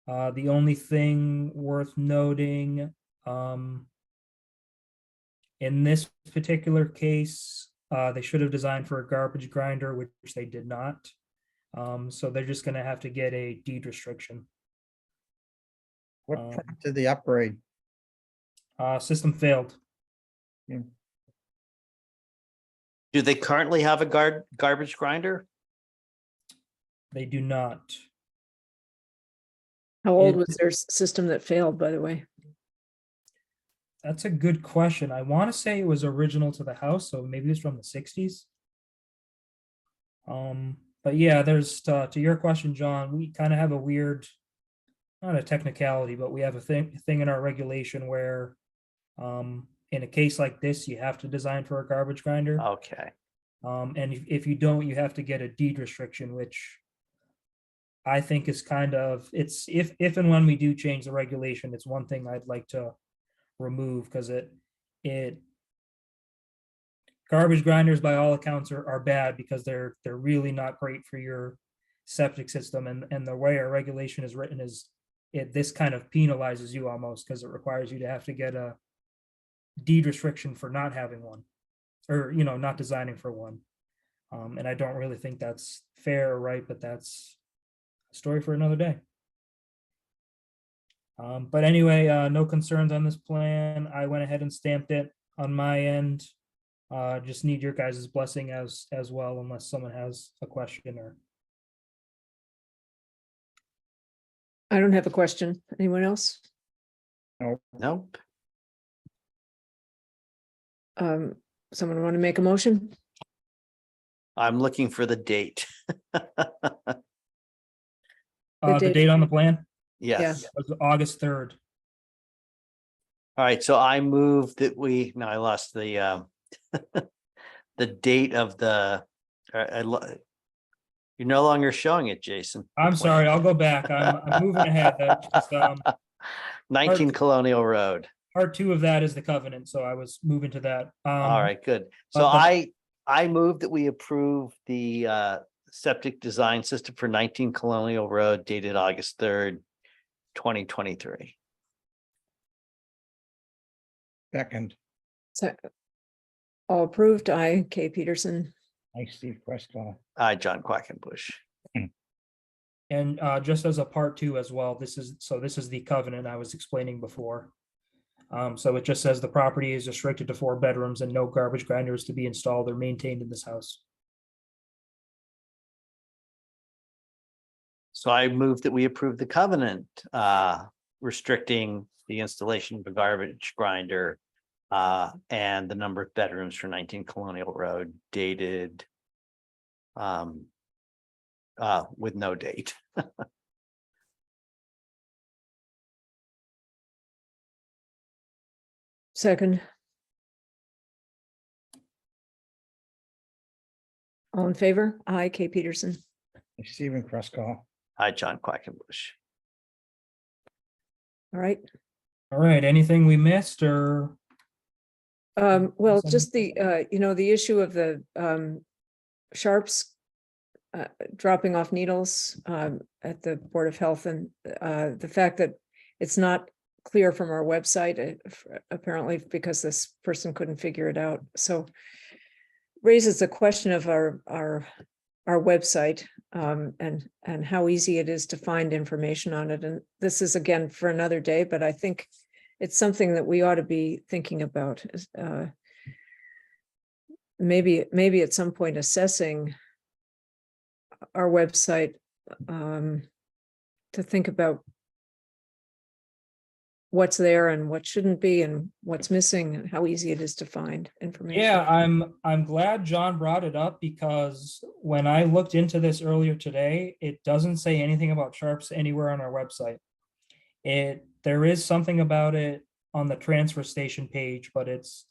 The only thing worth noting, in this particular case, they should have designed for a garbage grinder, which they did not. So they're just going to have to get a deed restriction. What prompted the upgrade? System failed. Do they currently have a garbage grinder? They do not. How old was their system that failed, by the way? That's a good question. I want to say it was original to the house, so maybe it's from the 60s. But yeah, there's to your question, John, we kind of have a weird, not a technicality, but we have a thing in our regulation where in a case like this, you have to design for a garbage grinder. Okay. And if you don't, you have to get a deed restriction, which I think is kind of, it's if and when we do change the regulation, it's one thing I'd like to remove, because garbage grinders by all accounts are bad, because they're really not great for your septic system, and the way our regulation is written is this kind of penalizes you almost, because it requires you to have to get a deed restriction for not having one, or not designing for one. And I don't really think that's fair or right, but that's a story for another day. But anyway, no concerns on this plan. I went ahead and stamped it on my end. Just need your guys' blessing as well, unless someone has a question or. I don't have a question. Anyone else? Nope. Someone want to make a motion? I'm looking for the date. The date. date on the plan Yes. was August 3rd. All right, so I move that I lost the the date of the, you're no longer showing it, Jason. I'm sorry, I'll go back. I'm moving ahead. That's just, 19 Colonial Road. part 2 of that is the covenant, so I was moving to that. All right, good. So but I move that we approve the septic design system for 19 Colonial Road dated August 3rd, 2023. Second, So, all approved. I, Kay Peterson. I, Steve Questle. Hi, John Quackenbush. And just as a part 2 as well, this is the covenant I was explaining before. So it just says the property is restricted to 4 bedrooms and no garbage grinders to be installed or maintained in this house. So I move that we approve the covenant restricting the installation of a garbage grinder and the number of bedrooms for 19 Colonial Road dated with no date. Second. All in favor? Aye, Kay Peterson. Stephen Cruscall. Hi, John Quackenbush. All right. All right, anything we missed or? Well, Some- just the, the issue of the sharps dropping off needles at the Board of Health, and the fact that it's not clear from our website, apparently because this person couldn't figure it out. So raises the question of our website and how easy it is to find information on it. And this is again for another day, but I think it's something that we ought to be thinking about. Maybe at some point assessing our website to think about what's there and what shouldn't be and what's missing and how easy it is to find information. Yeah, I'm glad John brought it up, because when I looked into this earlier today, it doesn't say anything about sharps anywhere on our website. There is something about it on the transfer station page, but it's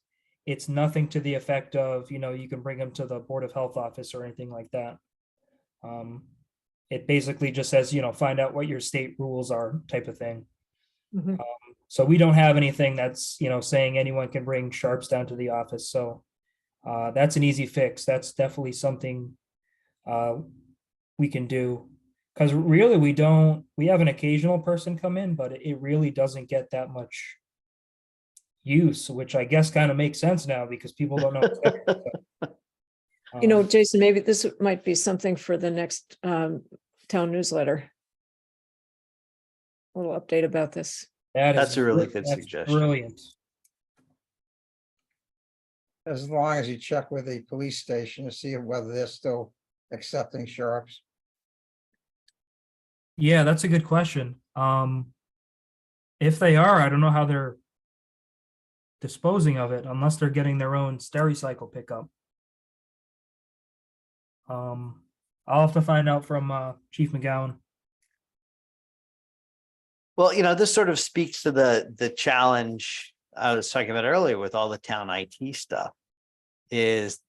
nothing to the effect of, you can bring them to the Board of Health office or anything like that. It basically just says, find out what your state rules are, type of thing. Mhm. So we don't have anything that's, saying anyone can bring sharps down to the office. So that's an easy fix. That's definitely something we can do. Because really we have an occasional person come in, but it really doesn't get that much use, which I guess kind of makes sense now because people don't know. Jason, maybe this might be something for the next town newsletter. A little update about this. That's a really good that's suggestion. Brilliant. As long as you check with the police station to see whether they're still accepting sharps. Yeah, that's a good question. If they are, I don't know how they're disposing of it unless they're getting their own Stericycle pickup. I'll have to find out from Chief McGowan. Well, this sort of speaks to the challenge I was talking about earlier with all the town IT stuff. Is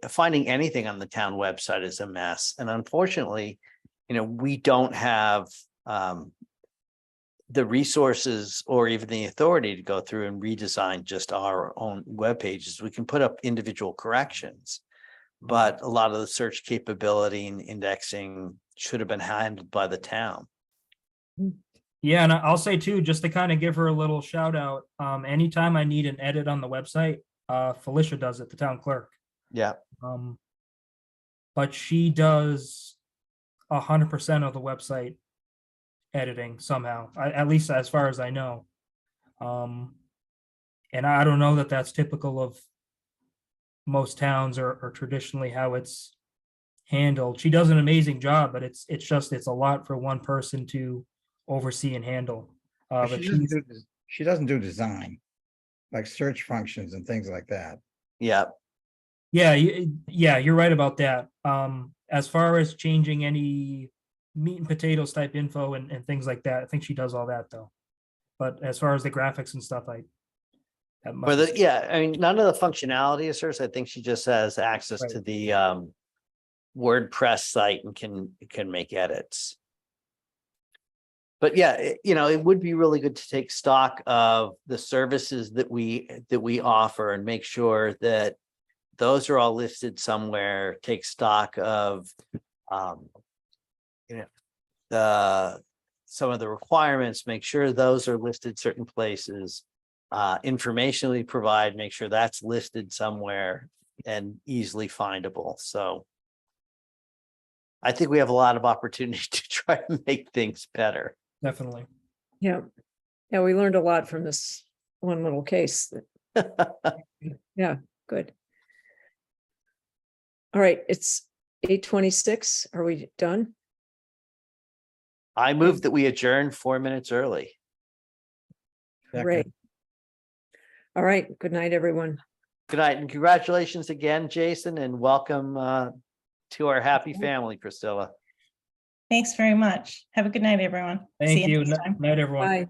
finding anything on the town website is a mess, and unfortunately, we don't have the resources or even the authority to go through and redesign just our own web pages. We can put up individual corrections, but a lot of the search capability and indexing should have been handled by the town. Yeah, and I'll say too, just to kind of give her a little shout out, anytime I need an edit on the website, Felicia does it, the town clerk. Yeah. But she does 100% of the website editing somehow, at least as far as I know. And I don't know that that's typical of most towns or traditionally how it's handled. She does an amazing job, but it's a lot for one person to oversee and handle. But She doesn't do design, like search functions and things like that. Yeah. Yeah, you're right about that. As far as changing any meat and potatoes type info and things like that, I think she does all that though. But as far as the graphics and stuff, none of the functionality is hers. I think she just has access Right. to the WordPress site and can make edits. But yeah, it would be really good to take stock of the services that we offer and make sure that those are all listed somewhere. Take stock of some of the requirements, make sure those are listed certain places. Information we provide, make sure that's listed somewhere and easily findable. So I think we have a lot of opportunity to try to make things better. Definitely. Yeah. Yeah, we learned a lot from this one little case. Yeah, good. All right, it's 8:26. Are we done? I move that we adjourn 4 minutes early. Great. All right, good night, everyone. Good night and congratulations again, Jason, and welcome to our happy family, Priscilla. Thanks very much. Have a good night, everyone. See Thank you. next time. Night, everyone. Bye.